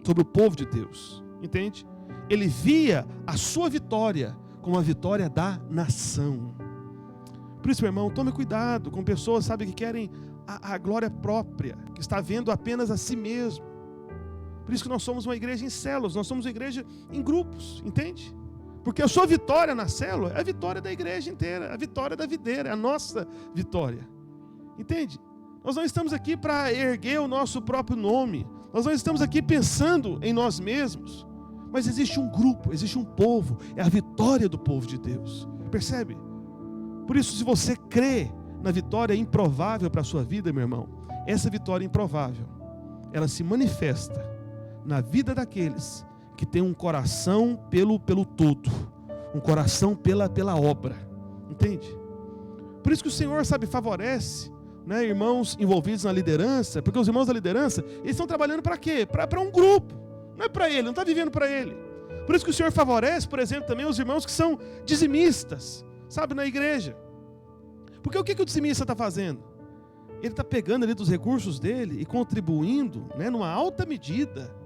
sobre o povo de Deus. Entende? Ele via a sua vitória como a vitória da nação. Por isso, meu irmão, tome cuidado com pessoas, sabe, que querem a glória própria, que está vendo apenas a si mesmo. Por isso que nós somos uma igreja em células, nós somos uma igreja em grupos, entende? Porque a sua vitória na célula é a vitória da igreja inteira, a vitória da videira, é a nossa vitória. Entende? Nós não estamos aqui para erguer o nosso próprio nome, nós não estamos aqui pensando em nós mesmos, mas existe um grupo, existe um povo, é a vitória do povo de Deus. Percebe? Por isso, se você crê na vitória improvável para a sua vida, meu irmão, essa vitória improvável, ela se manifesta na vida daqueles que têm um coração pelo todo, um coração pela obra, entende? Por isso que o Senhor, sabe, favorece, né, irmãos envolvidos na liderança, porque os irmãos da liderança, eles estão trabalhando para quê? Para um grupo, não é para ele, não está vivendo para ele. Por isso que o Senhor favorece, por exemplo, também os irmãos que são dizimistas, sabe, na igreja. Porque o que o dizimista está fazendo? Ele está pegando ali dos recursos dele e contribuindo, né, numa alta medida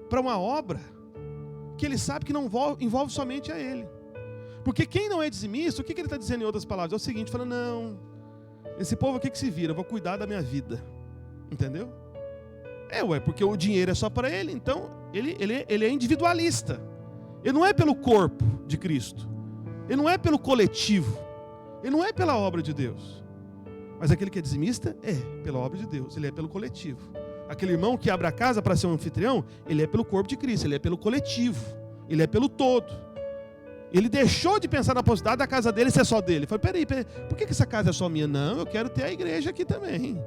para uma obra que ele sabe que não envolve somente a ele. Porque quem não é dizimista, o que ele está dizendo em outras palavras? É o seguinte, fala, não, esse povo aqui que se vira, eu vou cuidar da minha vida. Entendeu? Porque o dinheiro é só para ele, então ele é individualista. Ele não é pelo corpo de Cristo. Ele não é pelo coletivo. Ele não é pela obra de Deus. Mas aquele que é dizimista é pela obra de Deus, ele é pelo coletivo. Aquele irmão que abre a casa para ser um anfitrião, ele é pelo corpo de Cristo, ele é pelo coletivo, ele é pelo todo. Ele deixou de pensar na possibilidade da casa dele ser só dele. Ele falou, peraí, por que essa casa é só minha? Não, eu quero ter a igreja aqui também.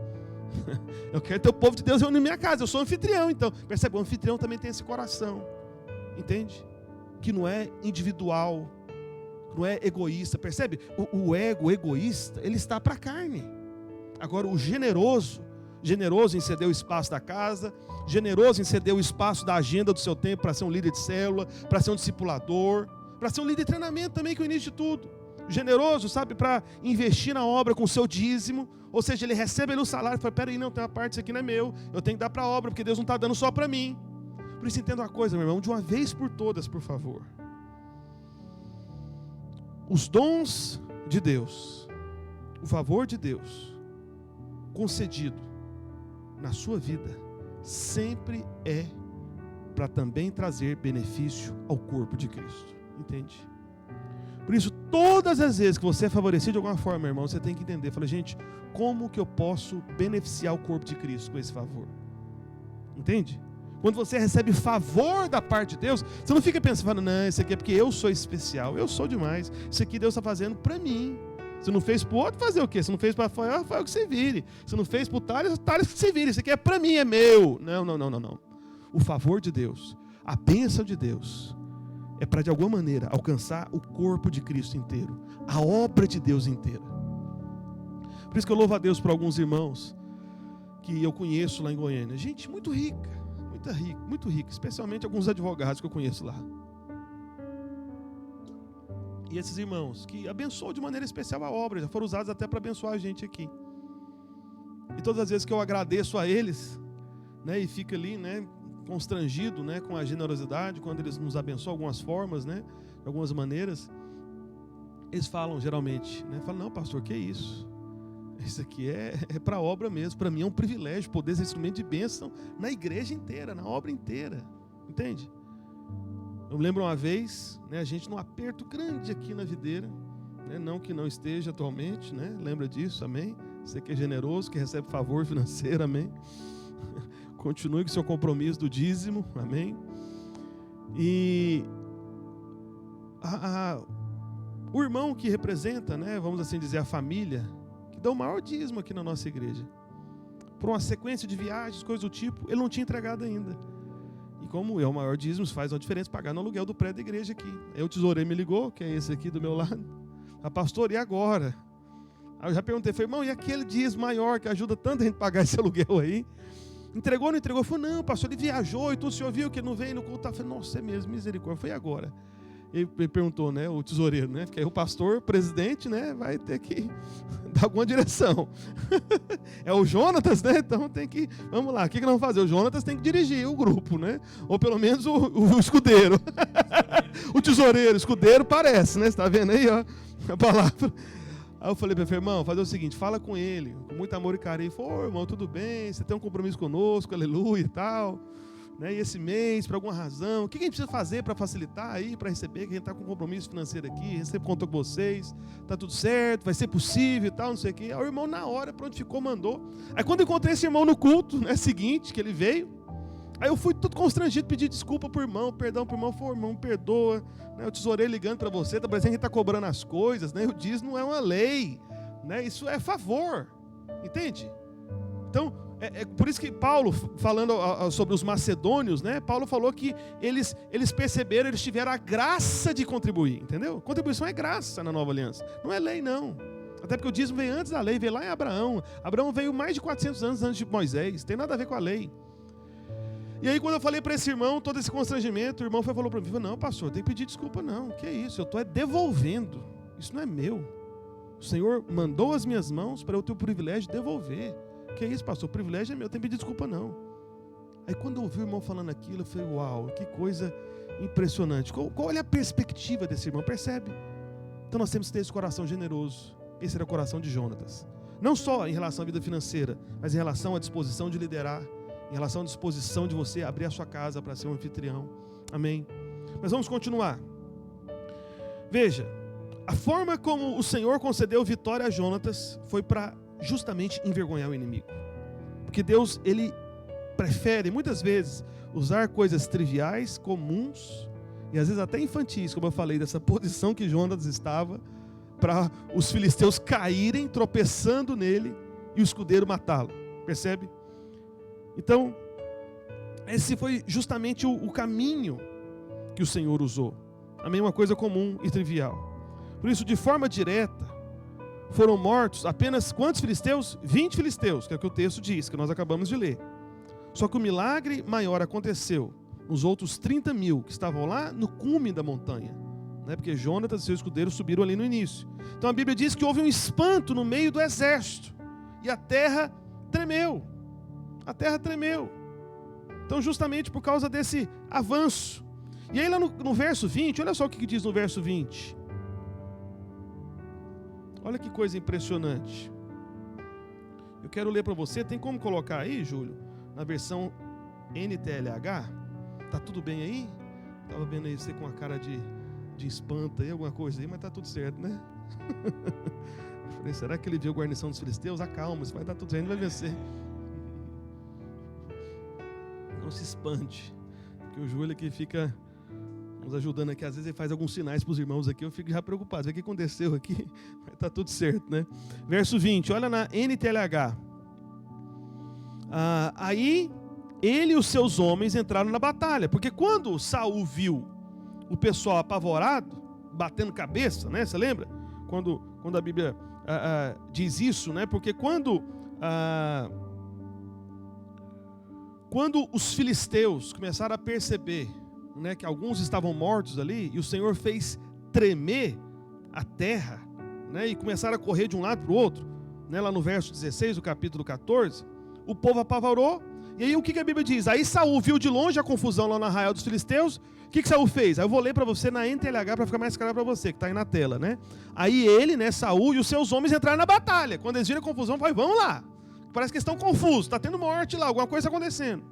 Eu quero ter o povo de Deus reunido na minha casa, eu sou anfitrião, então. Percebe, o anfitrião também tem esse coração, entende? Que não é individual, não é egoísta, percebe? O egoísta, ele está para a carne. Agora, o generoso em ceder o espaço da casa, generoso em ceder o espaço da agenda do seu tempo para ser um líder de célula, para ser um discipulador, para ser um líder de treinamento também, que é o início de tudo. Generoso, sabe, para investir na obra com o seu dízimo, ou seja, ele recebe ali o salário e fala, peraí, não, tem uma parte, isso aqui não é meu, eu tenho que dar para a obra, porque Deus não está dando só para mim. Por isso entenda uma coisa, meu irmão, de uma vez por todas, por favor. Os dons de Deus, o favor de Deus, concedido na sua vida, sempre é para também trazer benefício ao corpo de Cristo, entende? Por isso, todas as vezes que você é favorecido de alguma forma, meu irmão, você tem que entender, fala, gente, como que eu posso beneficiar o corpo de Cristo com esse favor? Entende? Quando você recebe favor da parte de Deus, você não fica pensando, não, isso aqui é porque eu sou especial, eu sou demais, isso aqui Deus está fazendo para mim. Você não fez para o outro, fazer o quê? Você não fez para Rafael, que você vire. Você não fez para o Thales que você vire. Isso aqui é para mim, é meu. Não. O favor de Deus, a bênção de Deus, é para de alguma maneira alcançar o corpo de Cristo inteiro, a obra de Deus inteira. Por isso que eu louvo a Deus por alguns irmãos que eu conheço lá em Goiânia. Gente muito rica, especialmente alguns advogados que eu conheço lá. E esses irmãos que abençoam de maneira especial a obra, já foram usados até para abençoar a gente aqui. E todas as vezes que eu agradeço a eles, né, e fico ali, né, constrangido, né, com a generosidade, quando eles nos abençoam de algumas formas, né, de algumas maneiras, eles falam geralmente, né, falam, não, pastor, que isso? Isso aqui é para a obra mesmo, para mim é um privilégio poder ser instrumento de bênção na igreja inteira, na obra inteira, entende? Eu me lembro uma vez, né, a gente num aperto grande aqui na videira, né, não que não esteja atualmente, né, lembra disso, amém? Você que é generoso, que recebe favor financeiro, amém? Continue com o seu compromisso do dízimo, amém? E o irmão que representa, né, vamos assim dizer, a família, que dá o maior dízimo aqui na nossa igreja, por uma sequência de viagens, coisas do tipo, ele não tinha entregado ainda. E como é o maior dízimo, faz uma diferença pagar no aluguel do prédio da igreja aqui. Aí o tesoureiro me ligou, que é esse aqui do meu lado. Pastor, e agora? Aí eu já perguntei, falei, irmão, e aquele dízimo maior que ajuda tanto a gente pagar esse aluguel aí? Entregou ou não entregou? Eu falei, não, pastor, ele viajou e tudo, o senhor viu que ele não veio no culto? Eu falei, nossa, é mesmo, misericórdia. Foi agora. Ele perguntou, né, o tesoureiro, né? Porque aí o pastor, presidente, né, vai ter que dar alguma direção. É o Jonatas, né? Então tem que, vamos lá, o que nós vamos fazer? O Jonatas tem que dirigir o grupo, né? Ou pelo menos o escudeiro. O tesoureiro, escudeiro parece, né? Você está vendo aí, ó, a palavra. Aí eu falei para ele, irmão, fazer o seguinte, fala com ele, com muito amor e carinho. Ele falou, irmão, tudo bem, você tem um compromisso conosco, aleluia e tal. Né? E esse mês, por alguma razão, o que a gente precisa fazer para facilitar aí, para receber, que a gente está com um compromisso financeiro aqui, a gente sempre contou com vocês, está tudo certo, vai ser possível e tal, não sei o quê. Aí o irmão, na hora, prontificou, mandou. Aí quando eu encontrei esse irmão no culto, né, seguinte, que ele veio, aí eu fui todo constrangido, pedi desculpa pro irmão, perdão pro irmão, falei, irmão, perdoa, né, eu tesourei ligando para você, tá parecendo que a gente está cobrando as coisas, né, eu disse, não é uma lei, né, isso é favor, entende? Então, é por isso que Paulo, falando sobre os macedônios, né, Paulo falou que eles perceberam, eles tiveram a graça de contribuir, entendeu? Contribuição é graça na nova aliança, não é lei não. Até porque o dízimo veio antes da lei, veio lá em Abraão. Abraão veio mais de 400 anos antes de Moisés, tem nada a ver com a lei. E aí quando eu falei para esse irmão, todo esse constrangimento, o irmão falou para mim, não pastor, tem que pedir desculpa não, que é isso, eu estou devolvendo, isso não é meu. O Senhor mandou as minhas mãos para eu ter o privilégio de devolver. Que é isso, pastor? O privilégio é meu, tem que pedir desculpa não. Aí quando eu ouvi o irmão falando aquilo, eu falei, uau, que coisa impressionante. Qual é a perspectiva desse irmão? Percebe? Então nós temos que ter esse coração generoso. Esse era o coração de Jonatas. Não só em relação à vida financeira, mas em relação à disposição de liderar, em relação à disposição de você abrir a sua casa para ser um anfitrião. Amém? Mas vamos continuar. Veja, a forma como o Senhor concedeu vitória a Jonatas foi para justamente envergonhar o inimigo. Porque Deus, Ele prefere muitas vezes usar coisas triviais, comuns e às vezes até infantis, como eu falei, dessa posição que Jonatas estava, para os filisteus caírem, tropeçando nele e o escudeiro matá-lo. Percebe? Então, esse foi justamente o caminho que o Senhor usou. Amém? Uma coisa comum e trivial. Por isso, de forma direta, foram mortos apenas quantos filisteus? 20 filisteus, que é o que o texto diz, que nós acabamos de ler. Só que o milagre maior aconteceu nos outros 30 mil que estavam lá no cume da montanha, né? Porque Jonatas e seu escudeiro subiram ali no início. Então a Bíblia diz que houve um espanto no meio do exército e a terra tremeu. A terra tremeu. Então justamente por causa desse avanço. E aí lá no verso 20, olha só o que diz no verso 20. Olha que coisa impressionante. Eu quero ler para você. Tem como colocar aí, Júlio? Na versão NTLH? Tá tudo bem aí? Estava vendo aí você com a cara de espanto aí, alguma coisa aí, mas tá tudo certo, né? Eu falei, será que ele viu a guarnição dos filisteus? Acalma, vai dar tudo certo, ele vai vencer. Não se espante, porque o Júlio aqui fica nos ajudando aqui, às vezes ele faz alguns sinais para os irmãos aqui, eu fico já preocupado, o que aconteceu aqui? Mas tá tudo certo, né? Verso 20, olha na NTLH. Aí ele e os seus homens entraram na batalha, porque quando Saul viu o pessoal apavorado, batendo cabeça, né? Você lembra? Quando a Bíblia diz isso, né? Porque quando os filisteus começaram a perceber, né, que alguns estavam mortos ali, e o Senhor fez tremer a terra, né, e começaram a correr de um lado para o outro, né, lá no verso 16 do capítulo 14, o povo apavorou, e aí o que a Bíblia diz? Aí Saul viu de longe a confusão lá no arraial dos filisteus. O que Saul fez? Aí eu vou ler para você na NTLH para ficar mais claro para você, que está aí na tela, né? Aí ele, né, Saul e os seus homens entraram na batalha. Quando eles viram a confusão, falaram, vamos lá. Parece que eles estão confusos, está tendo morte lá, alguma coisa acontecendo.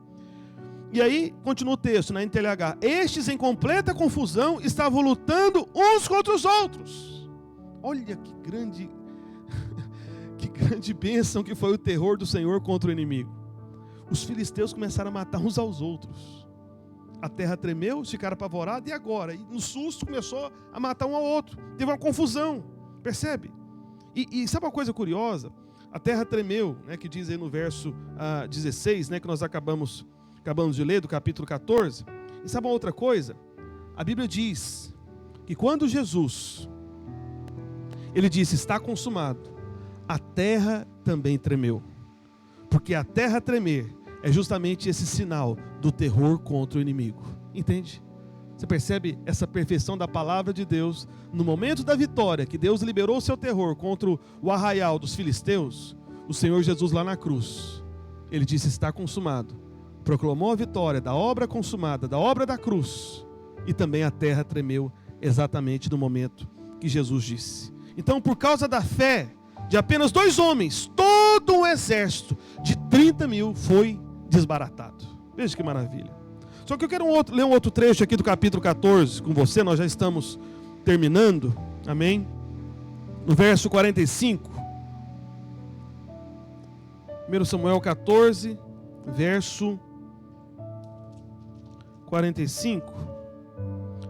E aí, continua o texto na NTLH. Estes em completa confusão estavam lutando uns contra os outros. Olha que grande bênção que foi o terror do Senhor contra o inimigo. Os filisteus começaram a matar uns aos outros. A terra tremeu, ficaram apavorados, e agora? E no susto começou a matar um ao outro. Teve uma confusão, percebe? E sabe uma coisa curiosa? A terra tremeu, né, que diz aí no verso 16, né, que nós acabamos de ler, do capítulo 14. E sabe uma outra coisa? A Bíblia diz que quando Jesus, ele disse, está consumado, a terra também tremeu. Porque a terra tremer é justamente esse sinal do terror contra o inimigo. Entende? Você percebe essa perfeição da palavra de Deus? No momento da vitória, que Deus liberou o seu terror contra o arraial dos filisteus, o Senhor Jesus lá na cruz, ele disse, está consumado. Proclamou a vitória da obra consumada, da obra da cruz. E também a terra tremeu exatamente no momento que Jesus disse. Então, por causa da fé de apenas 2 homens, todo um exército de 30 mil foi desbaratado. Veja que maravilha. Só que eu quero ler um outro trecho aqui do capítulo 14 com você, nós já estamos terminando, amém? No verso 45. 1 Samuel 14, verso 45.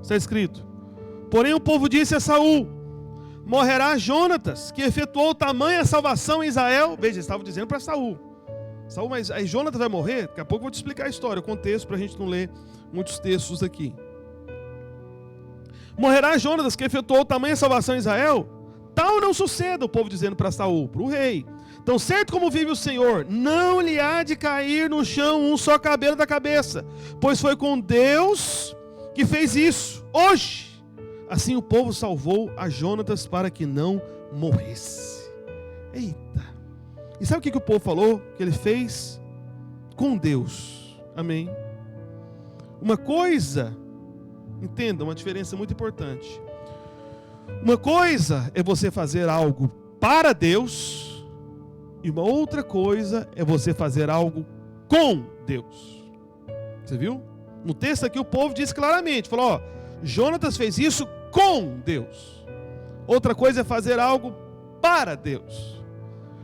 Está escrito: porém o povo disse a Saul: morrerá Jonatas, que efetuou tamanha salvação em Israel. Veja, eles estavam dizendo para Saul, mas aí Jonatas vai morrer? Daqui a pouco eu vou te explicar a história, o contexto, para a gente não ler muitos textos aqui. Morrerá Jonatas, que efetuou tamanha salvação em Israel? Tal não suceda, o povo dizendo para Saul, para o rei. Tão certo como vive o Senhor, não lhe há de cair no chão um só cabelo da cabeça, pois foi com Deus que fez isso, hoje. Assim o povo salvou a Jonatas para que não morresse. Eita! E sabe o que o povo falou? Que ele fez com Deus. Amém? Uma coisa, entenda, uma diferença muito importante. Uma coisa é você fazer algo para Deus, e uma outra coisa é você fazer algo com Deus. Você viu? No texto aqui o povo diz claramente, falou, ó, Jonatas fez isso com Deus. Outra coisa é fazer algo para Deus.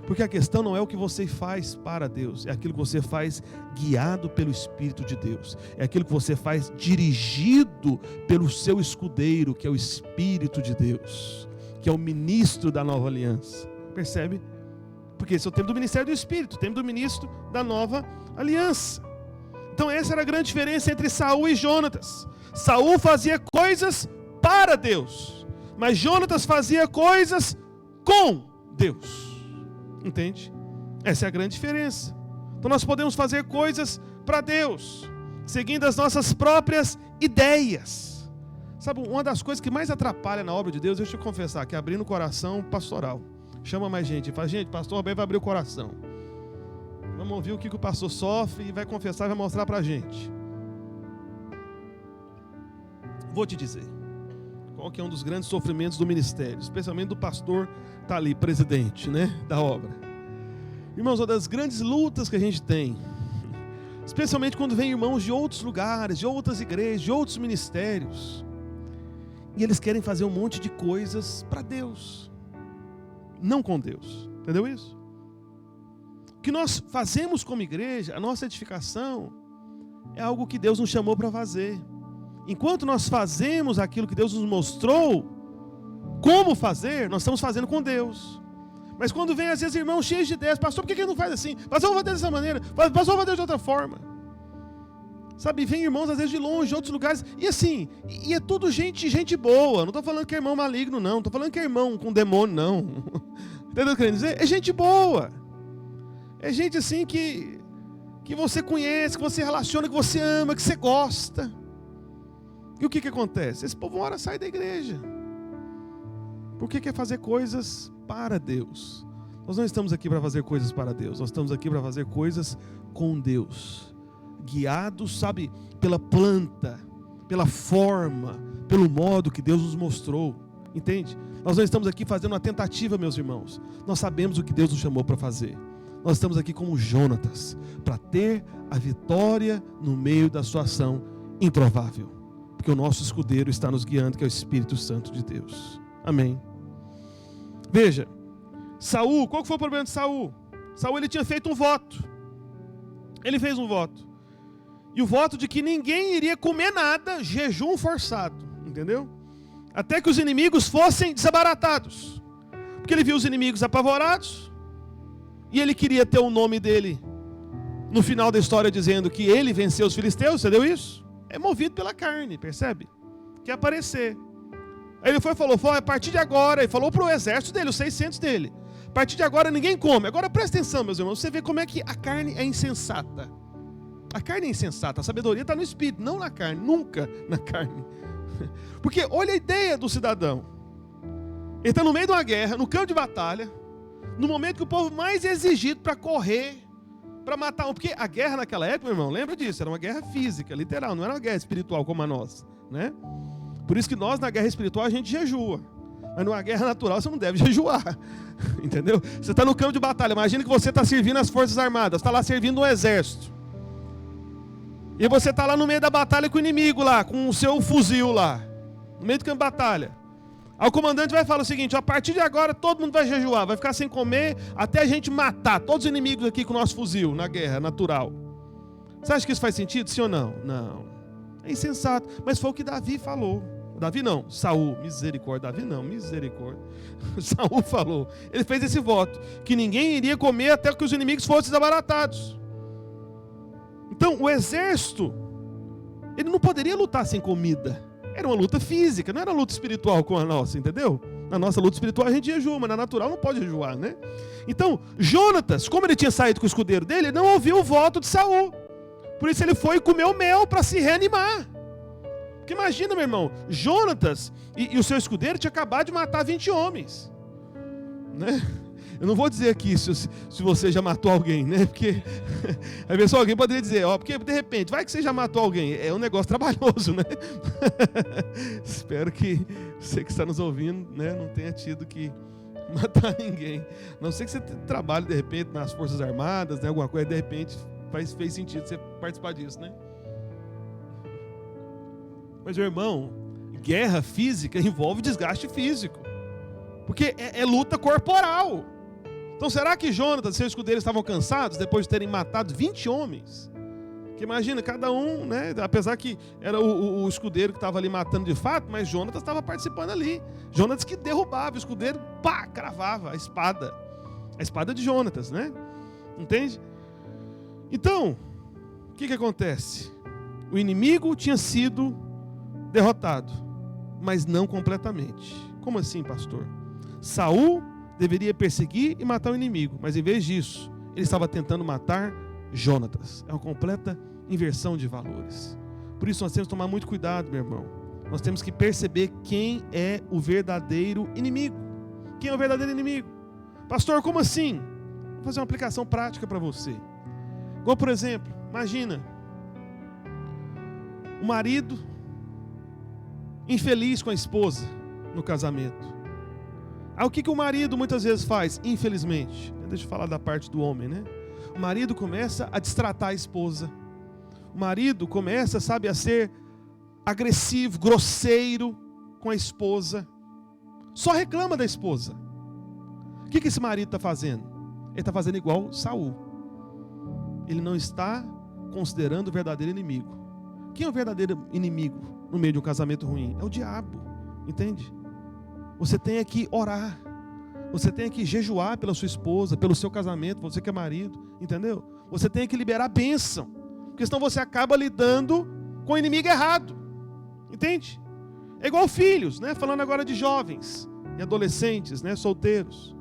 Porque a questão não é o que você faz para Deus, é aquilo que você faz guiado pelo Espírito de Deus. É aquilo que você faz dirigido pelo seu escudeiro, que é o Espírito de Deus, que é o ministro da nova aliança. Percebe? Porque esse é o tempo do ministério do Espírito, o tempo do ministro da nova aliança. Então essa era a grande diferença entre Saul e Jonatas. Saul fazia coisas para Deus, mas Jonatas fazia coisas com Deus. Entende? Essa é a grande diferença. Então nós podemos fazer coisas para Deus, seguindo as nossas próprias ideias. Sabe, uma das coisas que mais atrapalha na obra de Deus, deixa eu confessar, que é abrir no coração pastoral. Chama mais gente, fala, gente, pastor Roberto vai abrir o coração. Vamos ouvir o que o pastor sofre e vai confessar e vai mostrar para a gente. Vou te dizer qual que é um dos grandes sofrimentos do ministério, especialmente do pastor está ali, presidente, né, da obra. Irmãos, uma das grandes lutas que a gente tem, especialmente quando vem irmãos de outros lugares, de outras igrejas, de outros ministérios, e eles querem fazer um monte de coisas para Deus, não com Deus. Entendeu isso? O que nós fazemos como igreja, a nossa edificação, é algo que Deus nos chamou para fazer. Enquanto nós fazemos aquilo que Deus nos mostrou como fazer, nós estamos fazendo com Deus. Mas quando vem às vezes irmãos cheios de ideias, pastor, por que ele não faz assim? Pastor, vou fazer dessa maneira, pastor, vou fazer de outra forma. Sabe, vem irmãos às vezes de longe, de outros lugares, e assim, e é tudo gente boa. Não estou falando que é irmão maligno, não. Não estou falando que é irmão com demônio, não. Entendeu o que eu quero dizer? É gente boa. É gente assim que você conhece, que você relaciona, que você ama, que você gosta. E o que acontece? Esse povo uma hora sai da igreja. Por que quer fazer coisas para Deus? Nós não estamos aqui para fazer coisas para Deus. Nós estamos aqui para fazer coisas com Deus. Guiados, sabe, pela planta, pela forma, pelo modo que Deus nos mostrou. Entende? Nós não estamos aqui fazendo uma tentativa, meus irmãos. Nós sabemos o que Deus nos chamou para fazer. Nós estamos aqui como Jonatas, para ter a vitória no meio da sua ação improvável. Porque o nosso escudeiro está nos guiando, que é o Espírito Santo de Deus. Amém. Veja, Saul, qual que foi o problema de Saul? Saul, ele tinha feito um voto. Ele fez um voto. E o voto de que ninguém iria comer nada, jejum forçado. Entendeu? Até que os inimigos fossem desbaratados. Porque ele viu os inimigos apavorados. E ele queria ter o nome dele no final da história dizendo que ele venceu os filisteus. Entendeu isso? É movido pela carne, percebe? Quer aparecer. Aí ele falou, a partir de agora, ele falou para o exército dele, os 600 dele, a partir de agora ninguém come. Agora presta atenção, meus irmãos, você vê como é que a carne é insensata. A carne é insensata, a sabedoria está no espírito, não na carne, nunca na carne. Porque olha a ideia do cidadão. Ele está no meio de uma guerra, no campo de batalha, no momento que o povo mais exigido para correr, para matar um. Porque a guerra naquela época, meu irmão, lembra disso, era uma guerra física, literal, não era uma guerra espiritual como a nossa, né? Por isso que nós na guerra espiritual a gente jejua. Mas numa guerra natural você não deve jejuar. Entendeu? Você está no campo de batalha. Imagina que você está servindo as Forças Armadas. Está lá servindo um exército. E você está lá no meio da batalha com o inimigo lá, com o seu fuzil lá. No meio do campo de batalha. Aí o comandante vai falar o seguinte: a partir de agora todo mundo vai jejuar. Vai ficar sem comer até a gente matar todos os inimigos aqui com o nosso fuzil na guerra natural. Você acha que isso faz sentido? Sim ou não? Não. É insensato. Mas foi o que Davi falou. Davi não, Saul, misericórdia. Davi não, misericórdia. Saul falou, ele fez esse voto, que ninguém iria comer até que os inimigos fossem desabaratados. Então, o exército, ele não poderia lutar sem comida. Era uma luta física, não era uma luta espiritual como a nossa, entendeu? Na nossa luta espiritual a gente jejua, mas na natural não pode jejuar, né? Então, Jonatas, como ele tinha saído com o escudeiro dele, ele não ouviu o voto de Saul. Por isso ele foi e comeu mel para se reanimar. Porque imagina, meu irmão, Jonatas e o seu escudeiro tinham acabado de matar 20 homens. Né? Eu não vou dizer aqui se você já matou alguém, né? Porque a pessoa, alguém poderia dizer, porque de repente, vai que você já matou alguém. É um negócio trabalhoso, né? Espero que você que está nos ouvindo, né, não tenha tido que matar ninguém. A não ser que você trabalhe, de repente, nas Forças Armadas, né, alguma coisa, de repente, fez sentido você participar disso, né? Mas, meu irmão, guerra física envolve desgaste físico. Porque é luta corporal. Então, será que Jonatas e seus escudeiros estavam cansados depois de terem matado 20 homens? Que imagina, cada um, né? Apesar que era o escudeiro que estava ali matando de fato, mas Jonatas estava participando ali. Jonatas que derrubava, o escudeiro, pá, cravava a espada. A espada de Jonatas, né? Entende? Então, o que acontece? O inimigo tinha sido derrotado, mas não completamente. Como assim, pastor? Saul deveria perseguir e matar o inimigo, mas em vez disso, ele estava tentando matar Jonatas. É uma completa inversão de valores. Por isso nós temos que tomar muito cuidado, meu irmão. Nós temos que perceber quem é o verdadeiro inimigo. Quem é o verdadeiro inimigo? Pastor, como assim? Vou fazer uma aplicação prática para você. Como, por exemplo, imagina o marido infeliz com a esposa no casamento. Aí o que o marido muitas vezes faz? Infelizmente, deixa eu falar da parte do homem, né? O marido começa a destratar a esposa. O marido começa, sabe, a ser agressivo, grosseiro com a esposa. Só reclama da esposa. O que esse marido está fazendo? Ele está fazendo igual Saul. Ele não está considerando o verdadeiro inimigo. Quem é o verdadeiro inimigo no meio de um casamento ruim? É o diabo, entende? Você tem que orar, você tem que jejuar pela sua esposa, pelo seu casamento, você que é marido, entendeu? Você tem que liberar a bênção, porque senão você acaba lidando com o inimigo errado, entende? É igual filhos, né? Falando agora de jovens e adolescentes, né? Solteiros.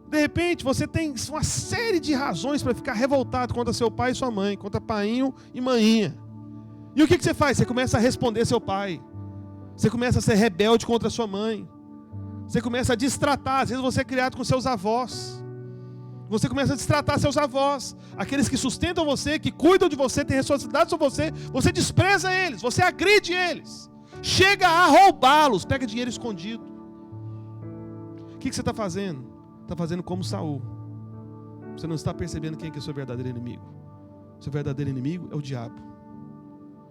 De repente você tem uma série de razões para ficar revoltado contra seu pai e sua mãe, contra painho e maninha. E o que você faz? Você começa a responder seu pai. Você começa a ser rebelde contra sua mãe. Você começa a destratar. Às vezes você é criado com seus avós. Você começa a destratar seus avós. Aqueles que sustentam você, que cuidam de você, têm responsabilidade sobre você. Você despreza eles, você agride eles. Chega a roubá-los, pega dinheiro escondido. O que você está fazendo? Está fazendo como Saul. Você não está percebendo quem é o seu verdadeiro inimigo. O seu verdadeiro inimigo é o diabo.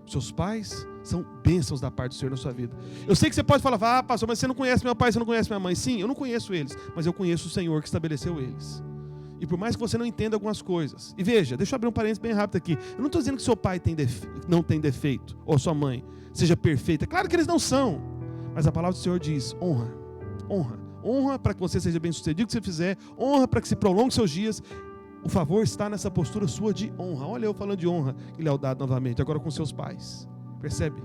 Seus pais são bênçãos da parte do Senhor na sua vida. Eu sei que você pode falar, pastor, mas você não conhece meu pai, você não conhece minha mãe. Sim, eu não conheço eles, mas eu conheço o Senhor que estabeleceu eles. E por mais que você não entenda algumas coisas, e veja, deixa eu abrir um parênteses bem rápido aqui. Eu não estou dizendo que seu pai não tem defeito, ou sua mãe seja perfeita. Claro que eles não são, mas a palavra do Senhor diz, honra, honra. Honra para que você seja bem sucedido, o que você fizer, honra para que se prolongue seus dias. O favor está nessa postura sua de honra. Olha eu falando de honra e lealdade novamente, agora com seus pais. Percebe?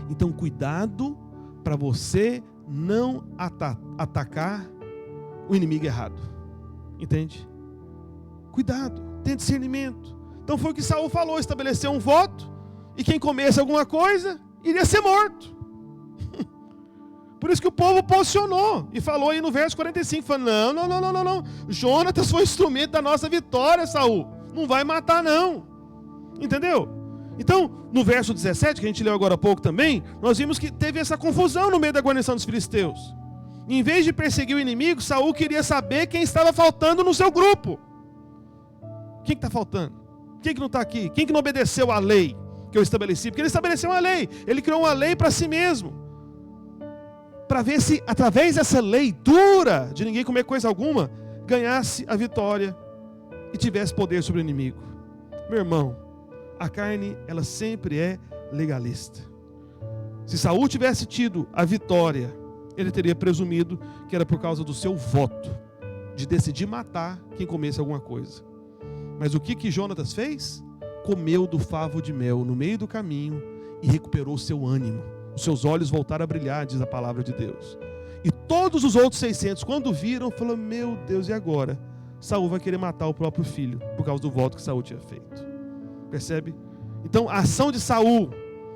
Então cuidado para você não atacar o inimigo errado. Entende? Cuidado, tenha discernimento. Então foi o que Saul falou, estabeleceu um voto, e quem comesse alguma coisa iria ser morto. Por isso que o povo posicionou e falou aí no verso 45, falou, não, Jonatas foi instrumento da nossa vitória, Saul, não vai matar não, entendeu? Então, no verso 17, que a gente leu agora há pouco também, nós vimos que teve essa confusão no meio da guarnição dos filisteus. Em vez de perseguir o inimigo, Saul queria saber quem estava faltando no seu grupo. Quem está faltando? Quem que não está aqui? Quem que não obedeceu à lei que eu estabeleci? Porque ele estabeleceu uma lei. Ele criou uma lei para si mesmo. Para ver se, através dessa lei dura, de ninguém comer coisa alguma, ganhasse a vitória e tivesse poder sobre o inimigo. Meu irmão, a carne, ela sempre é legalista. Se Saul tivesse tido a vitória, ele teria presumido que era por causa do seu voto, de decidir matar quem comesse alguma coisa. Mas o que Jonatas fez? Comeu do favo de mel no meio do caminho e recuperou o seu ânimo. Os seus olhos voltaram a brilhar, diz a palavra de Deus. E todos os outros 600, quando viram, falaram: meu Deus, e agora? Saul vai querer matar o próprio filho, por causa do voto que Saul tinha feito. Percebe? Então a ação de Saul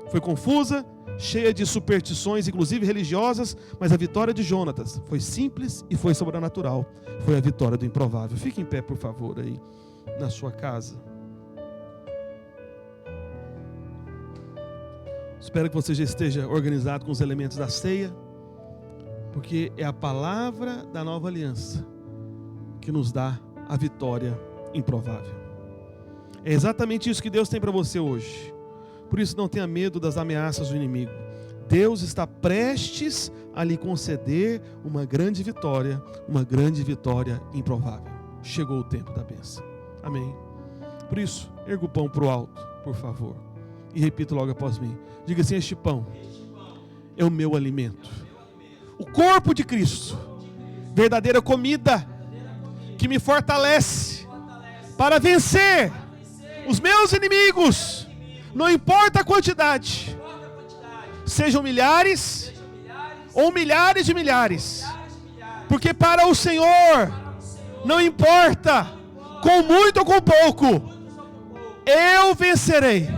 foi confusa, cheia de superstições, inclusive religiosas, mas a vitória de Jonatas foi simples e foi sobrenatural. Foi a vitória do improvável. Fique em pé, por favor, aí na sua casa. Espero que você já esteja organizado com os elementos da ceia, porque é a palavra da nova aliança que nos dá a vitória improvável. É exatamente isso que Deus tem para você hoje. Por isso não tenha medo das ameaças do inimigo. Deus está prestes a lhe conceder uma grande vitória improvável. Chegou o tempo da bênção. Amém. Por isso, erga o pão para o alto, por favor. E repita logo após mim. Diga assim: este pão é o meu alimento. O corpo de Cristo, verdadeira comida, que me fortalece para vencer os meus inimigos. Não importa a quantidade, sejam milhares ou milhares de milhares, porque para o Senhor não importa com muito ou com pouco, eu vencerei.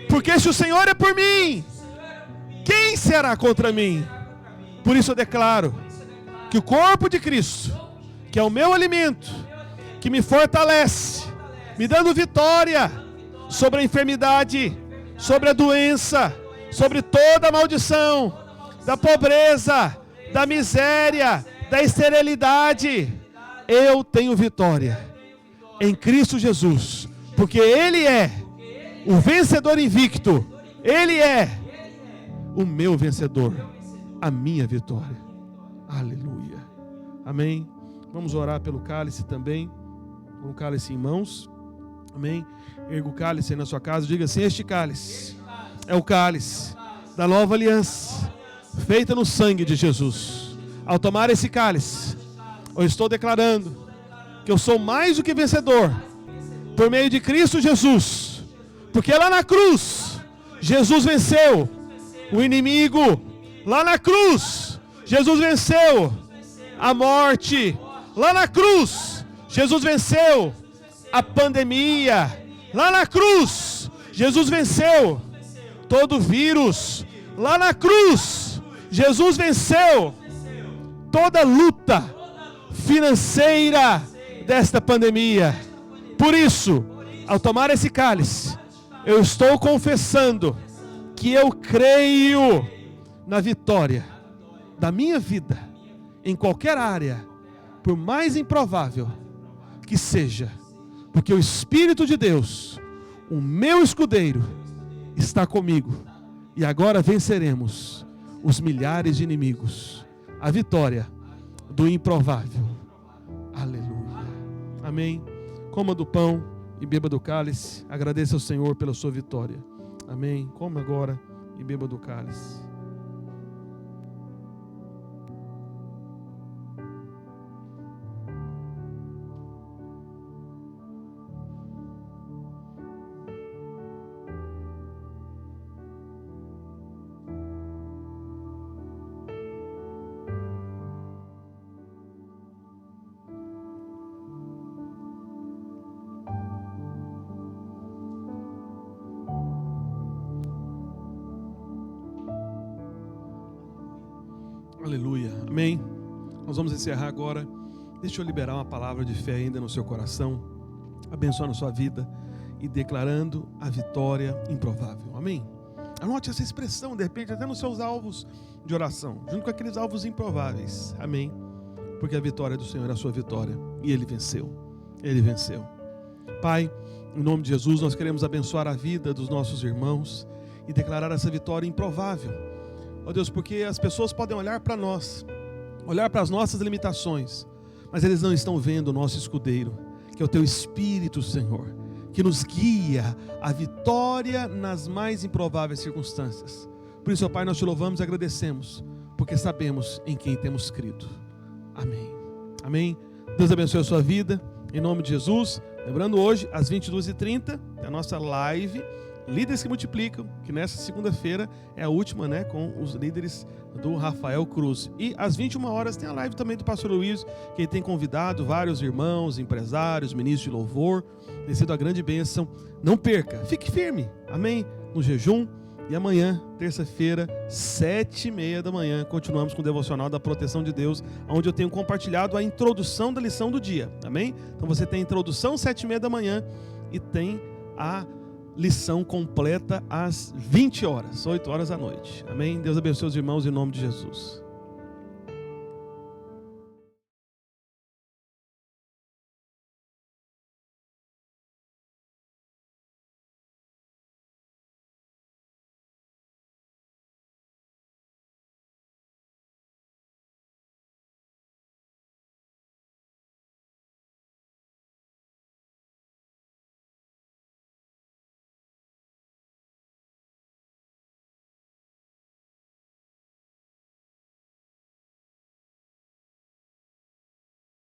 Porque se o Senhor é por mim, quem será contra mim? Por isso eu declaro que o corpo de Cristo, que é o meu alimento, que me fortalece, me dando vitória sobre a enfermidade, sobre a doença, sobre toda a maldição, da pobreza, da miséria, da esterilidade, eu tenho vitória em Cristo Jesus, porque Ele é o vencedor invicto, Ele é o meu vencedor, a minha vitória. Aleluia. Amém. Vamos orar pelo cálice também, com o cálice em mãos. Amém. Erga o cálice aí na sua casa, diga assim: este cálice é o cálice da nova aliança, feita no sangue de Jesus. Ao tomar esse cálice, eu estou declarando que eu sou mais do que vencedor, por meio de Cristo Jesus, porque lá na cruz, Jesus venceu o inimigo, lá na cruz, Jesus venceu a morte, lá na cruz, Jesus venceu a pandemia, lá na cruz, Jesus venceu todo vírus, lá na cruz, Jesus venceu toda luta financeira desta pandemia. Por isso, ao tomar esse cálice, eu estou confessando que eu creio na vitória da minha vida, em qualquer área, por mais improvável que seja, porque o Espírito de Deus, o meu escudeiro, está comigo, e agora venceremos os milhares de inimigos, a vitória do improvável. Aleluia. Amém. Coma do pão e beba do cálice. Agradeça ao Senhor pela sua vitória. Amém. Coma agora e beba do cálice. Aleluia, amém. Nós vamos encerrar agora. Deixa eu liberar uma palavra de fé ainda no seu coração, abençoando a sua vida. e declarando a vitória improvável. Amém? Anote essa expressão, de repente, até nos seus alvos de oração, junto com aqueles alvos improváveis. Amém? Porque a vitória do Senhor é a sua vitória. E Ele venceu. Ele venceu. Pai, em nome de Jesus, nós queremos abençoar a vida dos nossos irmãos e declarar essa vitória improvável. Ó Deus, porque as pessoas podem olhar para nós, olhar para as nossas limitações, mas eles não estão vendo o nosso escudeiro, que é o Teu Espírito, Senhor, que nos guia à vitória nas mais improváveis circunstâncias. Por isso, ó Pai, nós Te louvamos e agradecemos, porque sabemos em quem temos crido. Amém. Amém. Deus abençoe a sua vida, em nome de Jesus. Lembrando, hoje, às 22h30, é a nossa live Líderes que Multiplicam, que nessa segunda-feira é a última, né, com os líderes do Rafael Cruz. E às 21 horas tem a live também do pastor Luiz, que ele tem convidado vários irmãos, empresários, ministros de louvor. Tem sido a grande bênção. Não perca, fique firme, amém? No jejum. E amanhã, terça-feira, 7h30 da manhã, continuamos com o devocional da proteção de Deus, onde eu tenho compartilhado a introdução da lição do dia, amém? Então você tem a introdução 7h30 da manhã e tem a lição completa às 20 horas, 8 horas da noite. Amém? Deus abençoe os irmãos em nome de Jesus.